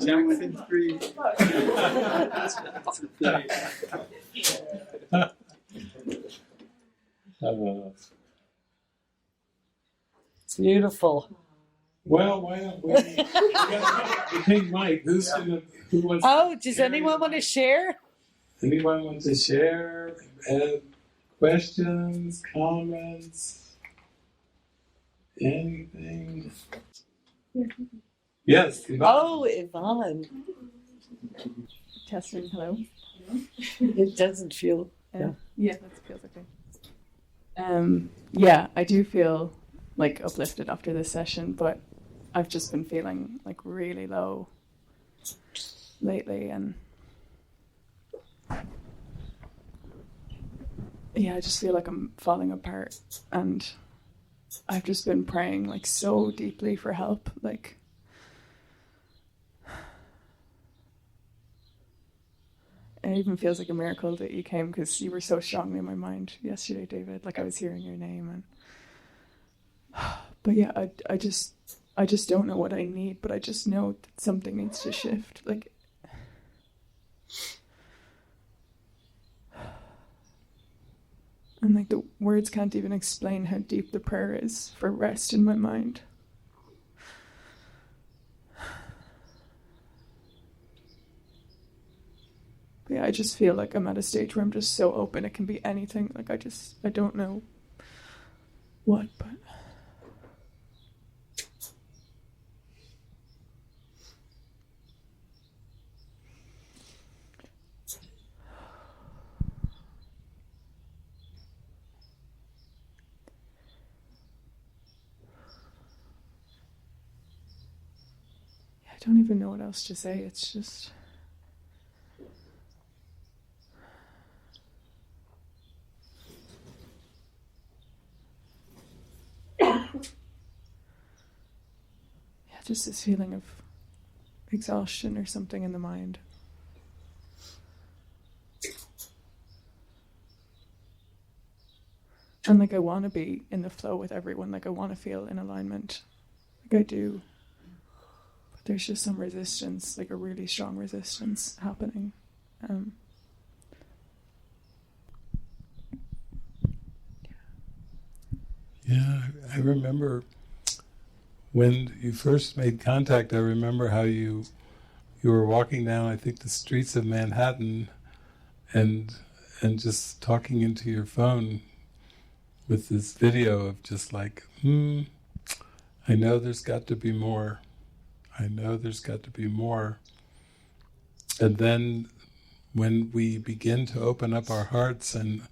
F: Jackson 3.
A: It's beautiful.
E: Well, why don't we? The big mic. Who wants?
A: Oh, does anyone want to share?
E: Anyone want to share? Questions, comments, anything? Yes. Yvonne.
A: Oh, Yvonne.
H: Testing, hello.
A: It doesn't feel.
H: Yeah, that feels okay. Yeah, I do feel like uplifted after this session, but I've just been feeling like really low lately, and yeah, I just feel like I'm falling apart, and I've just been praying like so deeply for help, like it even feels like a miracle that you came, because you were so strongly in my mind yesterday, David. Like I was hearing your name, and but yeah, I just don't know what I need, but I just know that something needs to shift. Like and like the words can't even explain how deep the prayer is for rest in my mind. Yeah, I just feel like I'm at a stage where I'm just so open. It can be anything. Like I don't know what, but I don't even know what else to say. It's just just this feeling of exhaustion or something in the mind. And like I want to be in the flow with everyone, like I want to feel in alignment, like I do. But there's just some resistance, like a really strong resistance happening.
E: Yeah, I remember when you first made contact, I remember how you you were walking down, I think, the streets of Manhattan, and just talking into your phone with this video of just like, I know there's got to be more. I know there's got to be more. And then when we begin to open up our hearts and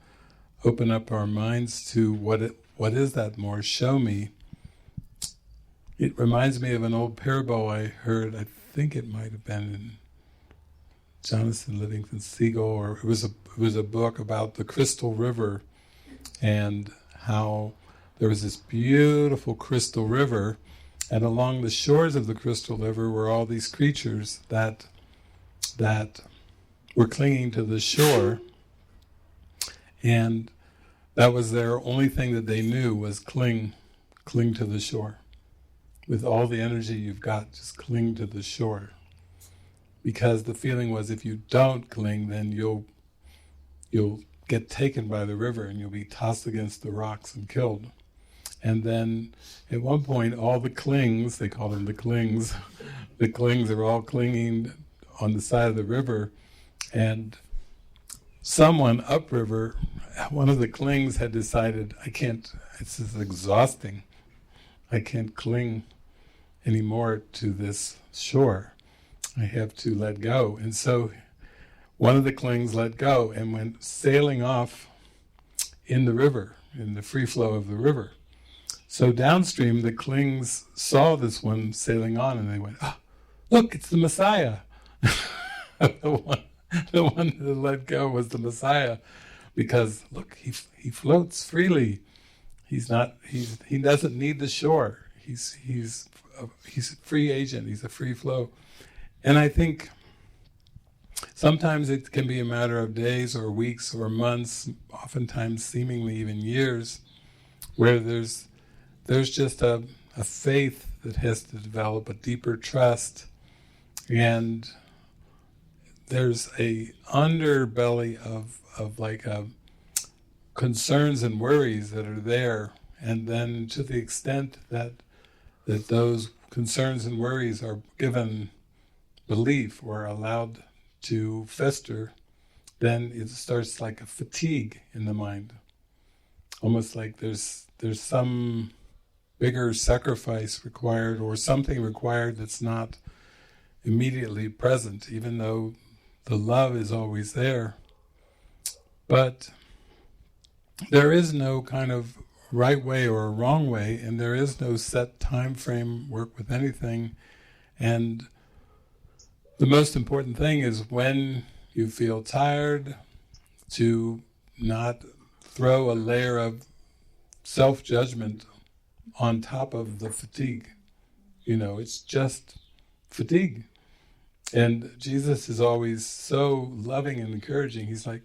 E: open up our minds to what is that more, show me. It reminds me of an old parable I heard, I think it might have been in Jonathan Livingston Seagull, or it was a book about the Crystal River, and how there was this beautiful crystal river, and along the shores of the crystal river were all these creatures that were clinging to the shore, and that was their only thing that they knew was cling to the shore. With all the energy you've got, just cling to the shore. Because the feeling was, if you don't cling, then you'll get taken by the river and you'll be tossed against the rocks and killed. And then at one point, all the clings, they call them the clings are all clinging on the side of the river, and someone upriver, one of the clings had decided, this is exhausting, I can't cling anymore to this shore. I have to let go. And so one of the clings let go and went sailing off in the river, in the free flow of the river. So downstream, the clings saw this one sailing on, and they went, look, it's the Messiah. the one that let go was the Messiah, because look, he floats freely. He doesn't need the shore. He's a free agent. He's a free flow. And I think sometimes it can be a matter of days or weeks or months, oftentimes seemingly even years, where there's just a faith that has to develop, a deeper trust, and there's a underbelly of like concerns and worries that are there, and then to the extent that those concerns and worries are given belief or allowed to fester, then it starts like a fatigue in the mind, almost like there's some bigger sacrifice required, or something required that's not immediately present, even though the love is always there. But there is no kind of right way or wrong way, and there is no set time frame work with anything. And the most important thing is, when you feel tired, to not throw a layer of self-judgment on top of the fatigue. It's just fatigue. And Jesus is always so loving and encouraging. He's like,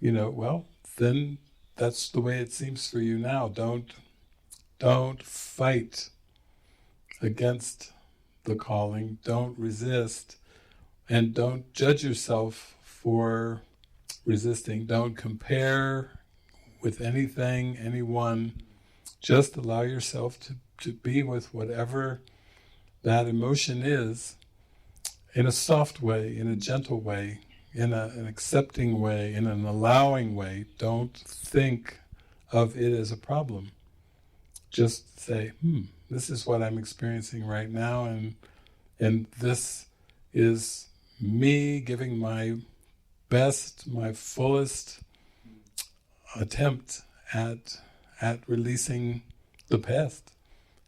E: well, then that's the way it seems for you now. Don't fight against the calling. Don't resist. And don't judge yourself for resisting. Don't compare with anything, anyone. Just allow yourself to be with whatever that emotion is, in a soft way, in a gentle way, in an accepting way, in an allowing way. Don't think of it as a problem. Just say, this is what I'm experiencing right now, and this is me giving my best, my fullest attempt at releasing the past,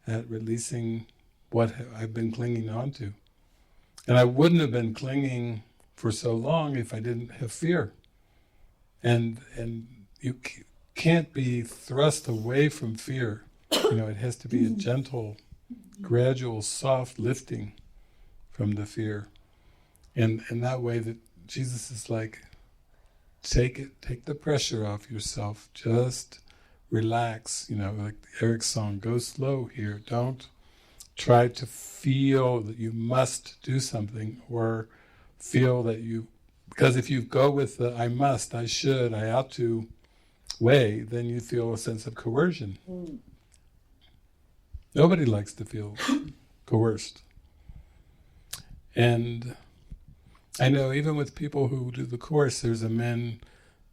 E: at releasing what I've been clinging on to. And I wouldn't have been clinging for so long if I didn't have fear. And you can't be thrust away from fear. It has to be a gentle, gradual, soft lifting from the fear. And that way that Jesus is like, take the pressure off yourself. Just relax, like Erik's song, go slow here. Don't try to feel that you must do something, or feel that because if you go with the I must, I should, I ought to way, then you feel a sense of coercion. Nobody likes to feel coerced. And I know even with people who do the course, there's a man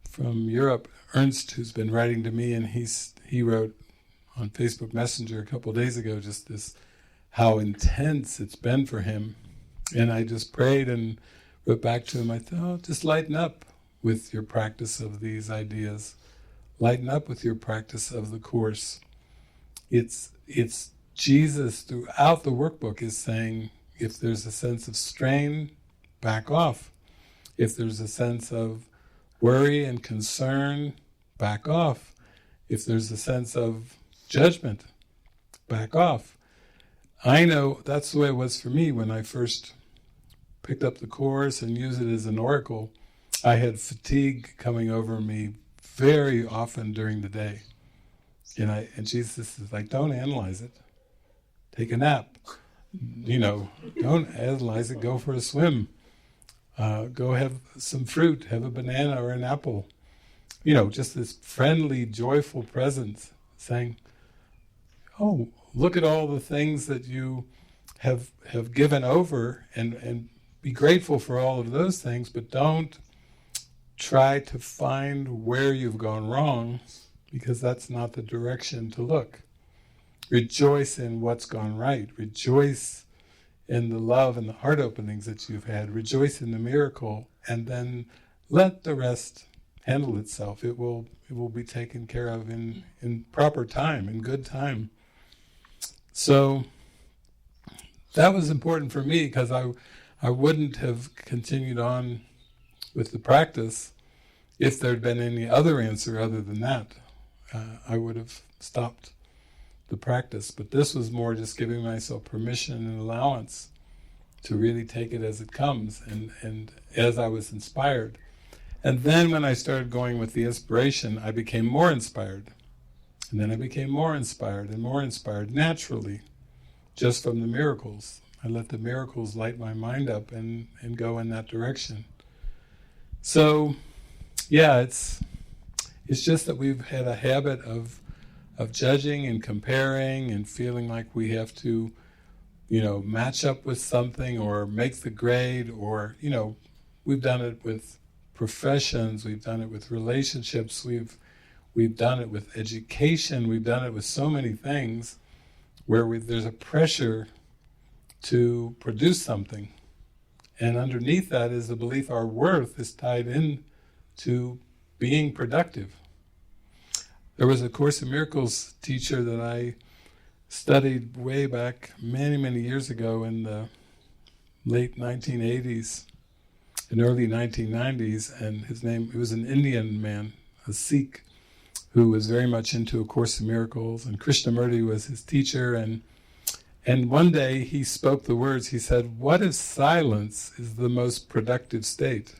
E: from Europe, Ernst, who's been writing to me, and he wrote on Facebook Messenger a couple of days ago just this, how intense it's been for him. And I just prayed and wrote back to him, I thought, oh, just lighten up with your practice of these ideas. Lighten up with your practice of the course. It's Jesus throughout the workbook is saying, if there's a sense of strain, back off. If there's a sense of worry and concern, back off. If there's a sense of judgment, back off. I know that's the way it was for me when I first picked up the course and used it as an oracle. I had fatigue coming over me very often during the day. And Jesus is like, don't analyze it. Take a nap. Don't analyze it, go for a swim. Go have some fruit, have a banana or an apple. Just this friendly, joyful presence saying, oh, look at all the things that you have given over and be grateful for all of those things, but don't try to find where you've gone wrong, because that's not the direction to look. Rejoice in what's gone right. Rejoice in the love and the heart openings that you've had. Rejoice in the miracle, and then let the rest handle itself. It will be taken care of in proper time, in good time. So that was important for me, because I wouldn't have continued on with the practice if there'd been any other answer other than that. I would have stopped the practice. But this was more just giving myself permission and allowance to really take it as it comes and as I was inspired. And then when I started going with the inspiration, I became more inspired. And then I became more inspired and more inspired naturally, just from the miracles. I let the miracles light my mind up and go in that direction. So, yeah, it's just that we've had a habit of judging and comparing and feeling like we have to, match up with something or make the grade, or, we've done it with professions, we've done it with relationships, we've done it with education, we've done it with so many things where there's a pressure to produce something. And underneath that is the belief our worth is tied in to being productive. There was a Course in Miracles teacher that I studied way back many, many years ago in the late 1980s and early 1990s, and he was an Indian man, a Sikh, who was very much into A Course in Miracles, and Krishnamurti was his teacher, and one day he spoke the words, he said, "What if silence is the most productive state?"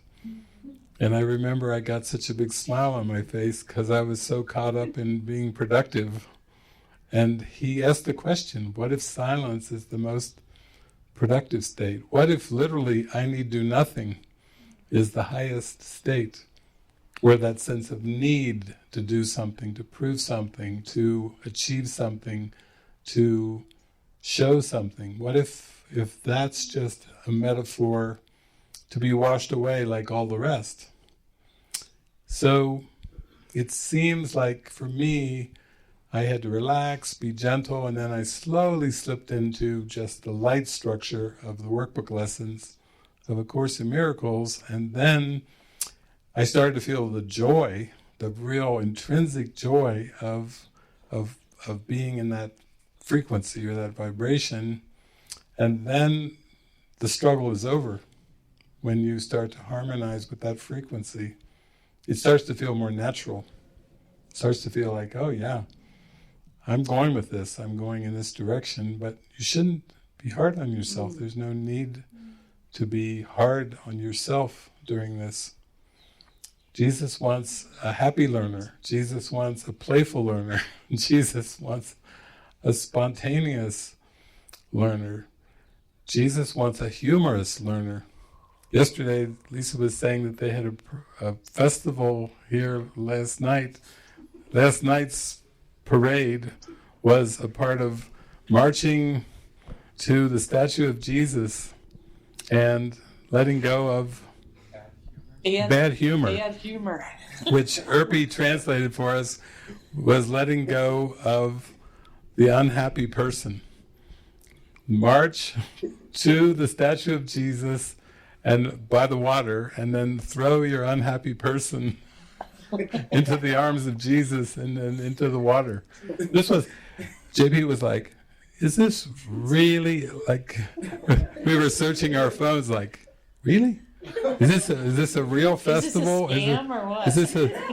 E: And I remember I got such a big smile on my face because I was so caught up in being productive. And he asked the question, what if silence is the most productive state? What if literally I need do nothing is the highest state, where that sense of need to do something, to prove something, to achieve something, to show something? What if that's just a metaphor to be washed away like all the rest? So it seems like for me, I had to relax, be gentle, and then I slowly slipped into just the light structure of the workbook lessons of A Course in Miracles, and then I started to feel the joy, the real intrinsic joy of being in that frequency or that vibration, and then the struggle is over. When you start to harmonize with that frequency, it starts to feel more natural. It starts to feel like, oh yeah, I'm going with this, I'm going in this direction, but you shouldn't be hard on yourself. There's no need to be hard on yourself during this. Jesus wants a happy learner. Jesus wants a playful learner. Jesus wants a spontaneous learner. Jesus wants a humorous learner. Yesterday, Lisa was saying that they had a festival here last night. Last night's parade was a part of marching to the statue of Jesus and letting go of bad humor,
A: Bad humor.
E: which Erpy translated for us was letting go of the unhappy person. March to the statue of Jesus and by the water, and then throw your unhappy person into the arms of Jesus and then into the water. JP was like, is this really, like, we were searching our phones like, really? Is this a real festival?
A: Is this a scam or what?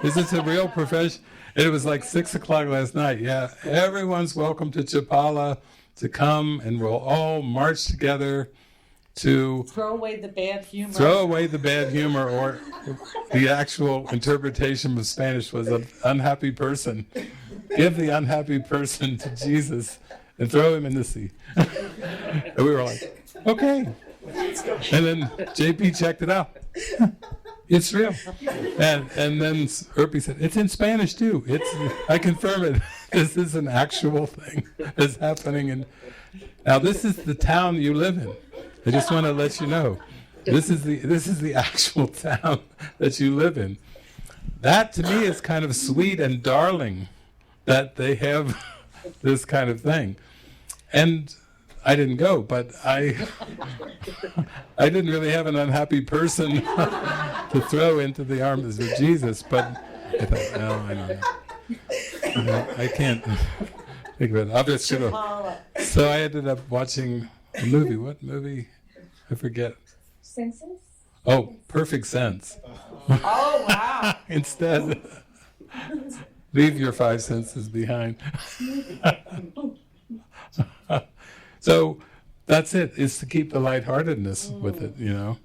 E: Is this a real profession? And it was like 6:00 last night. Yeah, everyone's welcome to Chapala to come, and we'll all march together to
A: Throw away the bad humor.
E: throw away the bad humor, or the actual interpretation of Spanish was an unhappy person. Give the unhappy person to Jesus and throw him in the sea. And we were like, okay. And then JP checked it out. It's real. And then Erpy said, it's in Spanish too. I confirm it. This is an actual thing that's happening. And now this is the town you live in. I just want to let you know. This is the actual town that you live in. That to me is kind of sweet and darling that they have this kind of thing. And I didn't go, but I didn't really have an unhappy person to throw into the arms of Jesus. But I thought, no, I don't know. I can't think of it. I'm just gonna. So I ended up watching a movie. What movie? I forget.
G: Senses?
E: Oh, Perfect Sense.
A: Oh, wow.
E: Instead, leave your five senses behind. So that's it, is to keep the lightheartedness with it, you know.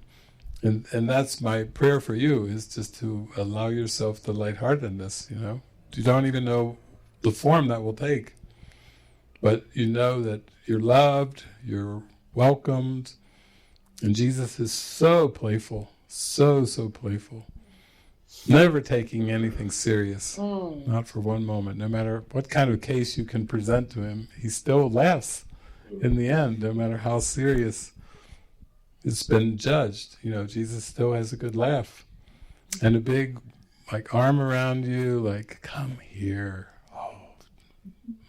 E: And that's my prayer for you, is just to allow yourself the lightheartedness, you know. You don't even know the form that will take, but you know that you're loved, you're welcomed, and Jesus is so playful, so playful. Never taking anything serious, not for one moment. No matter what kind of case you can present to him, he still laughs in the end, no matter how serious it's been judged. You know, Jesus still has a good laugh. And a big, like, arm around you, like, come here. Oh,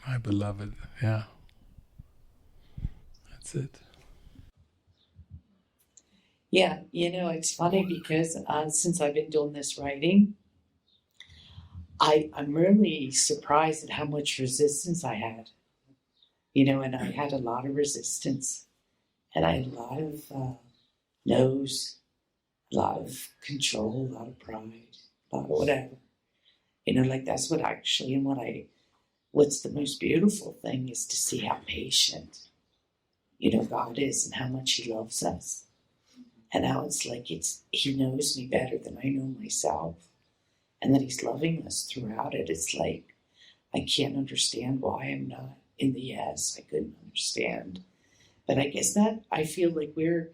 E: my beloved. Yeah. That's it.
A: Yeah, you know, it's funny because since I've been doing this writing, I'm really surprised at how much resistance I had. You know, and I had a lot of resistance, and I had a lot of no's, a lot of control, a lot of pride, a lot of whatever. You know, like that's what actually, and what's the most beautiful thing is to see how patient, you know, God is and how much he loves us. And how it's like he knows me better than I know myself. And that he's loving us throughout it. It's like, I can't understand why I'm not in the yes. I couldn't understand. But I guess that I feel like we're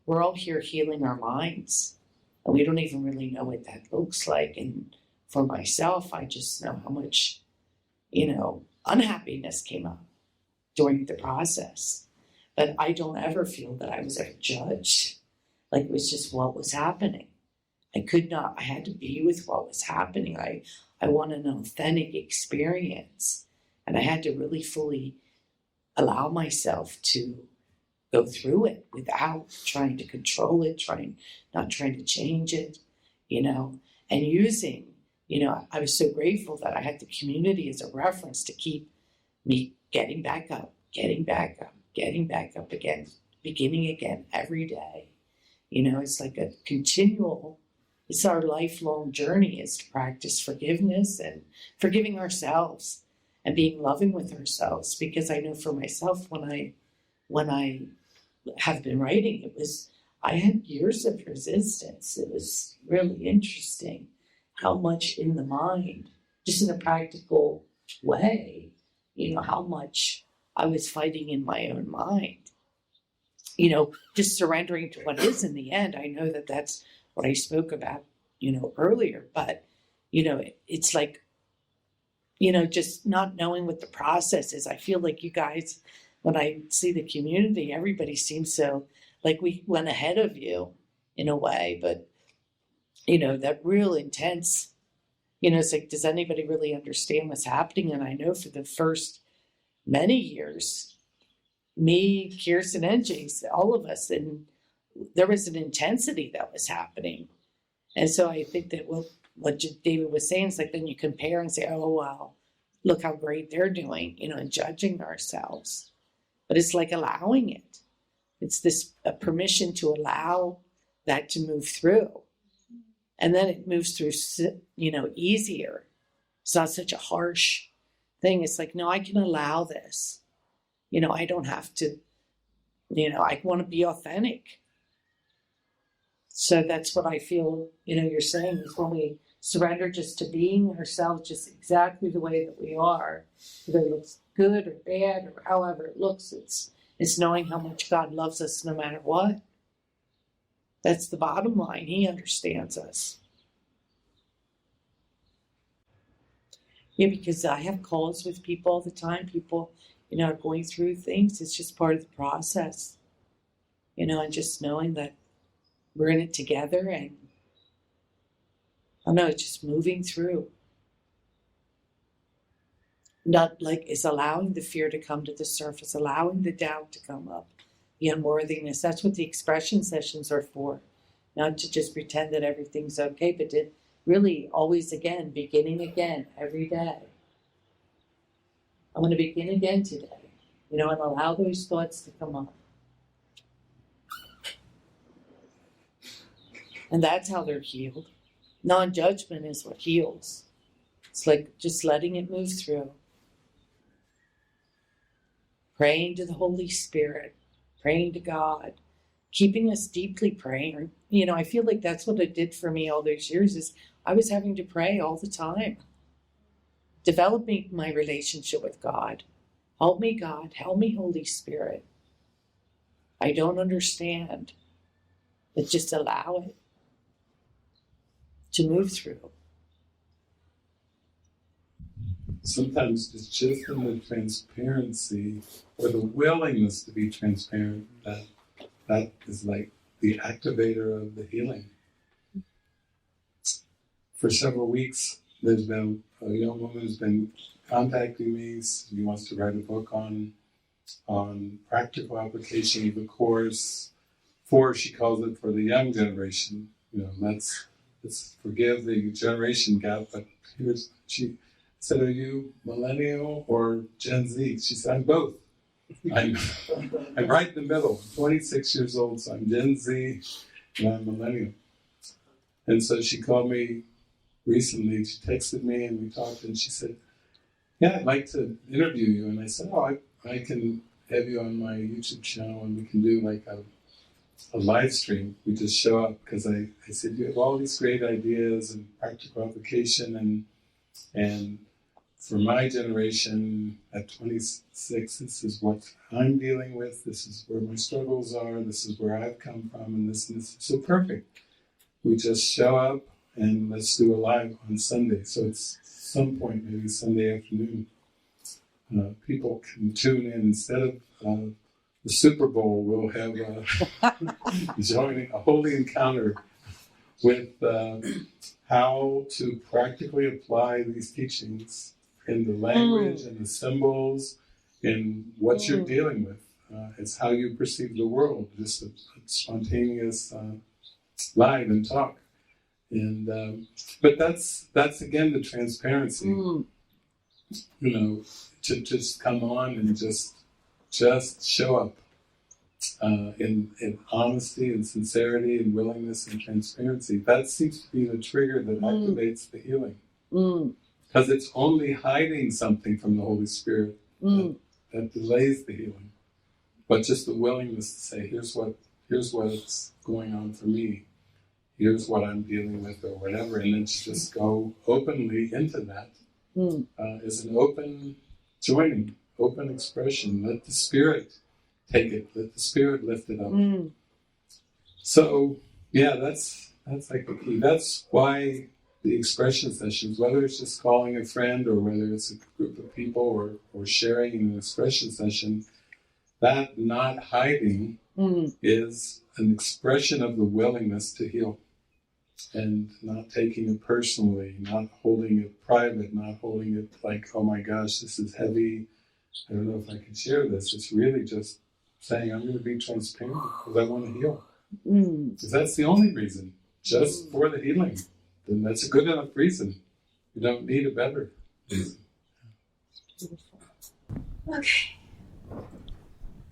A: all here healing our minds. And we don't even really know what that looks like. And for myself, I just know how much, you know, unhappiness came up during the process. But I don't ever feel that I was ever judged. Like it was just what was happening. I had to be with what was happening. I want an authentic experience. And I had to really fully allow myself to go through it without trying to control it, not trying to change it, you know, and using, you know, I was so grateful that I had the community as a reference to keep me getting back up again, beginning again every day. You know, it's like a continual, it's our lifelong journey is to practice forgiveness and forgiving ourselves and being loving with ourselves. Because I know for myself, when I have been writing, I had years of resistance. It was really interesting how much in the mind, just in a practical way, you know, how much I was fighting in my own mind, you know, just surrendering to what is in the end. I know that that's what I spoke about, you know, earlier, but, you know, it's like, you know, just not knowing what the process is. I feel like you guys, when I see the community, everybody seems so like we went ahead of you in a way, but you know, that real intense, you know, it's like, does anybody really understand what's happening? And I know for the first many years, me, Kirsten, and Jason, all of us, and there was an intensity that was happening. And so I think that what David was saying is like, then you compare and say, oh, wow, look how great they're doing, you know, and judging ourselves. But it's like allowing it. It's this a permission to allow that to move through. And then it moves through, you know, easier. It's not such a harsh thing. It's like, no, I can allow this. You know, I don't have to, you know, I want to be authentic. So that's what I feel, you know, you're saying is when we surrender just to being ourselves, just exactly the way that we are, whether it looks good or bad or however it looks, it's knowing how much God loves us no matter what. That's the bottom line. He understands us. Yeah, because I have calls with people all the time. People, you know, are going through things. It's just part of the process, you know, and just knowing that we're in it together and, I don't know, it's just moving through. Not like it's allowing the fear to come to the surface, allowing the doubt to come up, the unworthiness. That's what the expression sessions are for. Not to just pretend that everything's okay, but to really always again, beginning again every day. I'm going to begin again today, you know, and allow those thoughts to come up. And that's how they're healed. Non-judgment is what heals. It's like just letting it move through. Praying to the Holy Spirit, praying to God, keeping us deeply praying. You know, I feel like that's what it did for me all those years is I was having to pray all the time. Developing my relationship with God. Help me, God. Help me, Holy Spirit. I don't understand. But just allow it to move through.
E: Sometimes it's just in the transparency or the willingness to be transparent that is like the activator of the healing. For several weeks, there's been a young woman who's been contacting me. She wants to write a book on practical application of the Course she calls it for the young generation. You know, let's forgive the generation gap, but she said, are you millennial or Gen Z? She said, I'm both. I'm right in the middle. I'm 26 years old, so I'm Gen Z and I'm millennial. And so she called me recently. She texted me and we talked and she said, yeah, I'd like to interview you. And I said, I can have you on my YouTube channel and we can do like a live stream. We just show up because I said, you have all these great ideas and practical application and for my generation at 26, this is what I'm dealing with, this is where my struggles are, this is where I've come from, and this. So perfect. We just show up and let's do a live on Sunday. So it's some point, maybe Sunday afternoon. People can tune in instead of the Super Bowl. We'll have joining a holy encounter with how to practically apply these teachings in the language and the symbols, in what you're dealing with. It's how you perceive the world, just a spontaneous live and talk. And but that's again the transparency. You know, to just come on and just show up in honesty and sincerity and willingness and transparency. That seems to be the trigger that activates the healing. Because it's only hiding something from the Holy Spirit that delays the healing. But just the willingness to say, here's what's going on for me. Here's what I'm dealing with or whatever. And then just go openly into that is an open joining, open expression. Let the Spirit take it. Let the Spirit lift it up. So, yeah, that's like the key. That's why the expression sessions, whether it's just calling a friend or whether it's a group of people or sharing in an expression session, that not hiding is an expression of the willingness to heal. And not taking it personally, not holding it private, not holding it like, oh my gosh, this is heavy. I don't know if I can share this. It's really just saying, I'm going to be transparent because I want to heal. Because that's the only reason, just for the healing. Then that's a good enough reason. You don't need a better reason.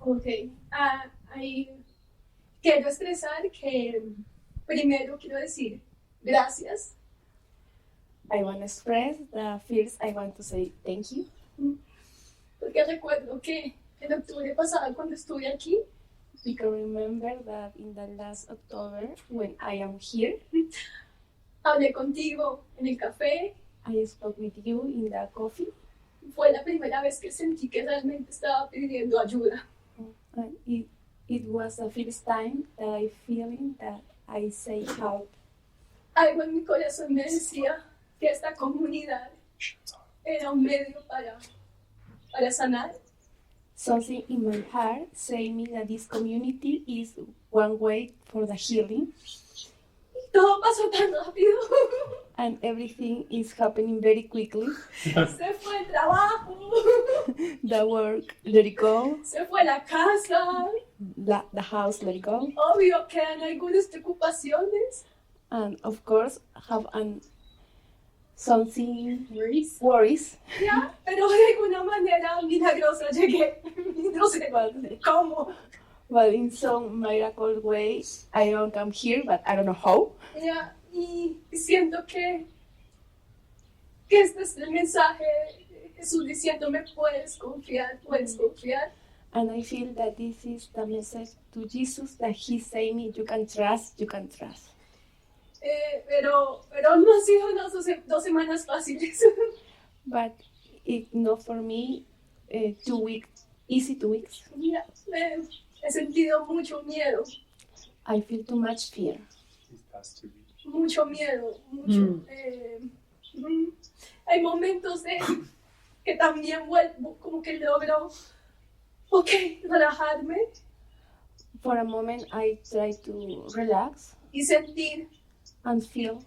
I: Okay. I quiero expresar que primero quiero decir gracias.
J: I want to express that first I want to say thank you.
I: Porque recuerdo que en octubre pasado cuando estuve aquí,
J: Because remember that in the last October when I am here,
I: hablé contigo en el café.
J: I spoke with you in the coffee.
I: Fue la primera vez que sentí que realmente estaba pidiendo ayuda.
J: And it was the first time that I feeling that I say help.
I: Algo en mi corazón me decía que esta comunidad era un medio para sanar.
J: Something in my heart say me that this community is one way for the healing.
I: Y todo pasó tan rápido.
J: And everything is happening very quickly.
I: Se fue el trabajo.
J: The work, let it go.
I: Se fue la casa.
J: The house, let it go.
I: Obvio quedan algunas preocupaciones.
J: And of course, have something worries.
I: Ya, pero de alguna manera milagrosa llegué. No sé cómo.
J: But in some miracle way, I don't come here, but I don't know how.
I: Ya, y siento que este es el mensaje de Jesús diciéndome puedes confiar.
J: And I feel that this is the message to Jesus that He say me, you can trust.
I: Pero no han sido dos semanas fáciles.
J: But it not for me, 2 weeks, easy 2 weeks.
I: Ya, he sentido mucho miedo.
J: I feel too much fear.
I: Mucho miedo. Hay momentos que también vuelvo, como que logro, relajarme
J: For a moment, I try to relax
I: y sentir.
J: and feel.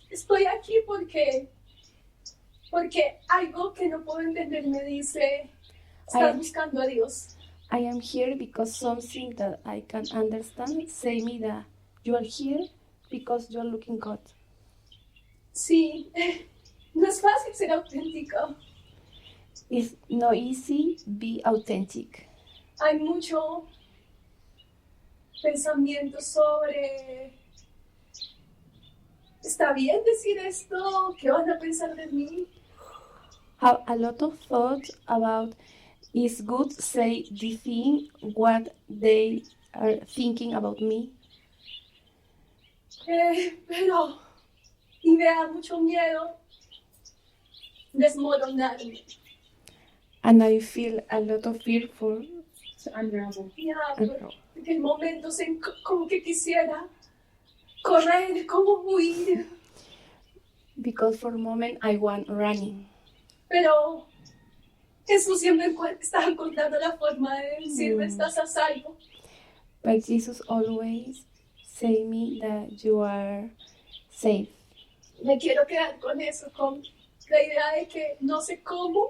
I: Estoy aquí porque algo que no puedo entender me dice, estás buscando a Dios.
J: I am here because something that I can understand say me that you are here because you are looking God.
I: Sí, no es fácil ser auténtico.
J: It's not easy be authentic.
I: Hay mucho pensamiento sobre, ¿está bien decir esto? ¿Qué van a pensar de mí?
J: Have a lot of thoughts about is good say the thing what they are thinking about me.
I: Y me da mucho miedo desmoronarme.
J: And I feel a lot of fear for
I: Ya, porque en momentos en como que quisiera correr, como huir.
J: because for a moment I want running.
I: Pero Jesús siempre está encontrando la forma de decirme, estás a salvo.
J: But Jesus always say me that you are safe.
I: Me quiero quedar con eso, con la idea de que no sé cómo,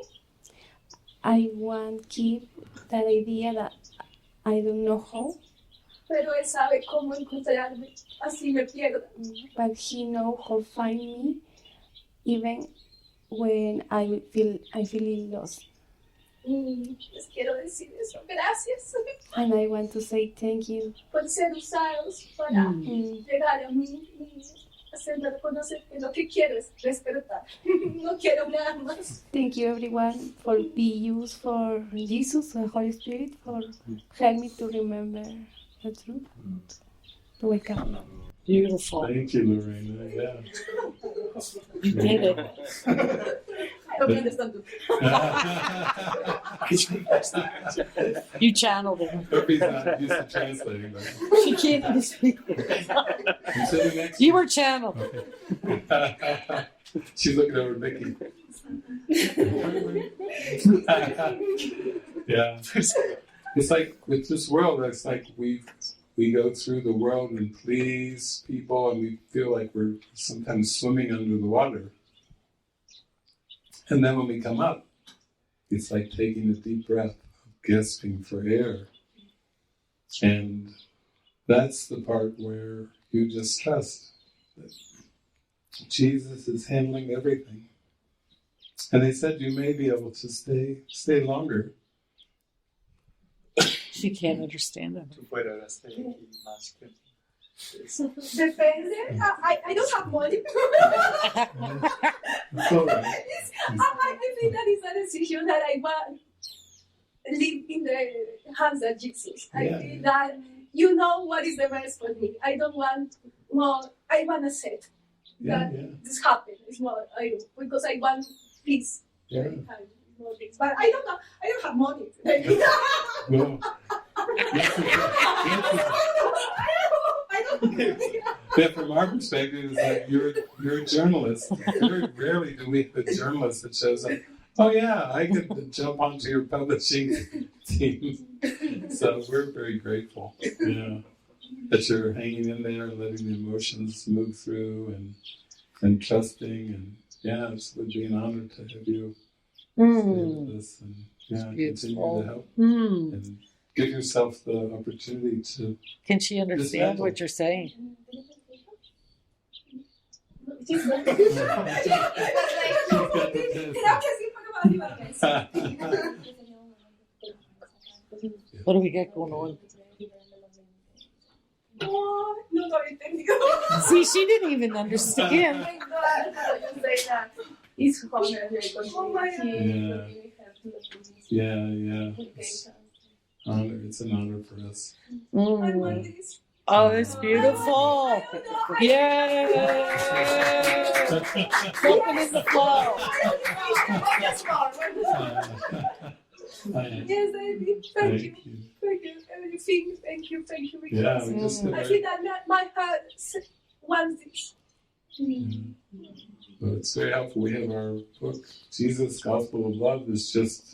J: I want keep that idea that I don't know how,
I: pero Él sabe cómo encontrarme, así me pierdo.
J: but He know how find me even when I feel lost.
I: Y les quiero decir eso, gracias
J: And I want to say thank you.
I: por ser usados para llegar a mí y hacerme reconocer que lo que quiero es despertar. No quiero nada más.
J: Thank you everyone for be used for Jesus, the Holy Spirit, for help me to remember the truth, to wake up.
A: Beautiful.
E: Thank you, Lorena. Yeah.
A: You did it.
I: I don't understand.
A: You channeled it.
E: Hope he's not used to translating, but
A: She can't even speak it.
E: you said the next.
A: You were channeled.
E: She's looking over at Mickey. Yeah. It's like with this world, it's like we go through the world and please people, and we feel like we're sometimes swimming under the water. And then when we come up, it's like taking a deep breath, gasping for air. And that's the part where you just trust that Jesus is handling everything. And they said you may be able to stay longer.
A: She can't understand it.
I: Depende. I don't have money.
E: It's all right.
I: I think that is a decision that I want to live in the hands of Jesus. I think that you know what is the best for me. I don't want more. I want to set that this happen. It's more because I want peace.
E: Yeah.
I: More things. But I don't know. I don't have money.
E: Well,
I: I don't.
E: yeah, from our perspective, is that you're a journalist. Very rarely do we have a journalist that shows up. Oh yeah, I could jump onto your publishing team. So we're very grateful, that you're hanging in there and letting the emotions move through and trusting, and it would be an honor to have you stay with us and continue to help and give yourself the opportunity to.
A: Can she understand
E: dismantle.
A: what you're saying? What do we got going on? See, she didn't even understand.
E: It's an honor for us.
A: Oh, it's beautiful. Yay! Open in the flow.
I: Yes, baby. Thank you. Everything. Thank you.
E: Yeah, we just
I: I feel that my heart wants this.
E: Well, it's very helpful. We have our book, Jesus, Gospel of Love, is just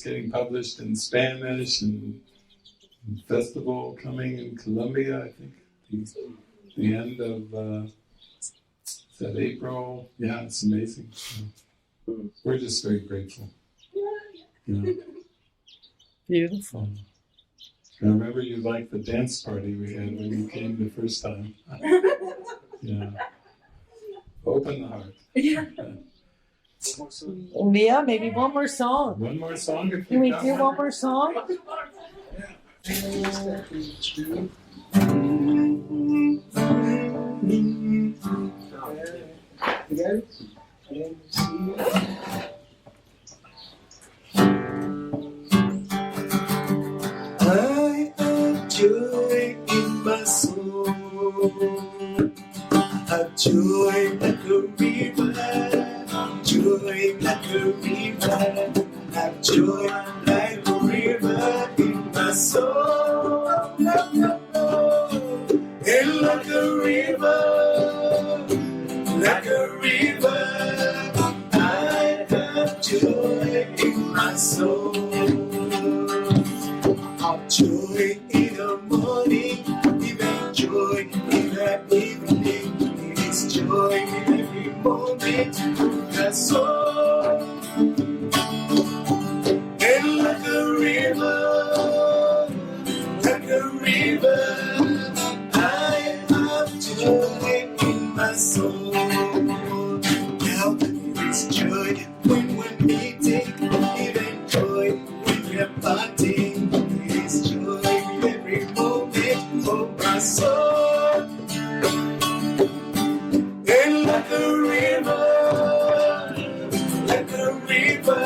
E: getting published in Spanish, and festival coming in Colombia, I think, the end of is that April? Yeah, it's amazing. So we're just very grateful.
A: Beautiful.
E: I remember you liked the dance party we had when you came the first time. Open the heart.
A: Yeah, maybe one more song.
E: One more song? If
A: Can we do one more song?
G: I have joy in my soul. Have joy like a river. Joy like a river. Have joy like a river in my soul. And like a river, I have joy in my soul. Joy in the morning, even joy in the evening. It is joy in every moment of the soul. And like a river, I have joy in my soul. Now there is joy when we're meeting, even joy when we're parting. Soul. And like a river,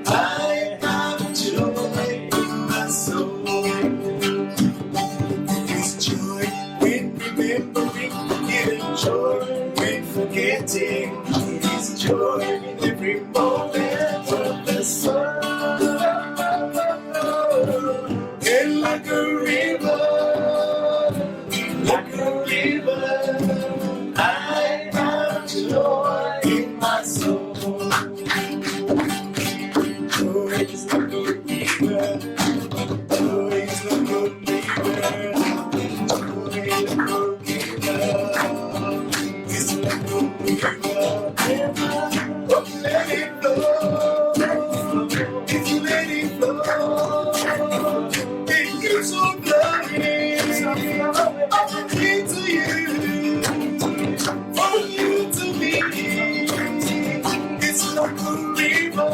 G: I have joy in my soul. It's joy when remembering, giving joy when forgetting. It is joy in every moment of the soul. And like a river, I have joy in my soul. Joy is like a river, let it flow. If you let it flow, it keeps on flowing into you, from you to me. It's like a river,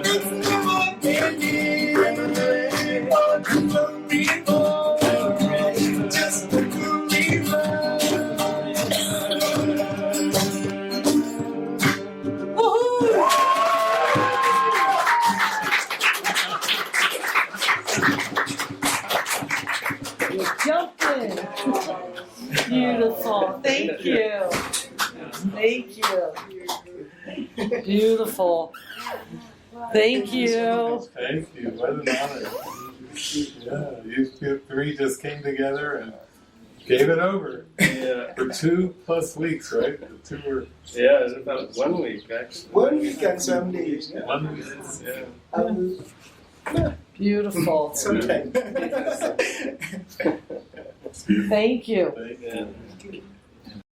G: it's never ending. Like a river, just like a river.
A: Jumping. Beautiful. Thank you. Thank you. Beautiful. Thank you.
E: Thank you. What an honor. Yeah, you three just came together and gave it over.
D: Yeah.
E: For 2+ weeks, right? The two were
D: Yeah, it's about 1 week actually.
B: 1 week and some days. Yeah.
E: 1 week.
D: Yeah.
A: Beautiful.
B: Sometimes.
A: Thank you.
E: Thank you.
D: Yeah.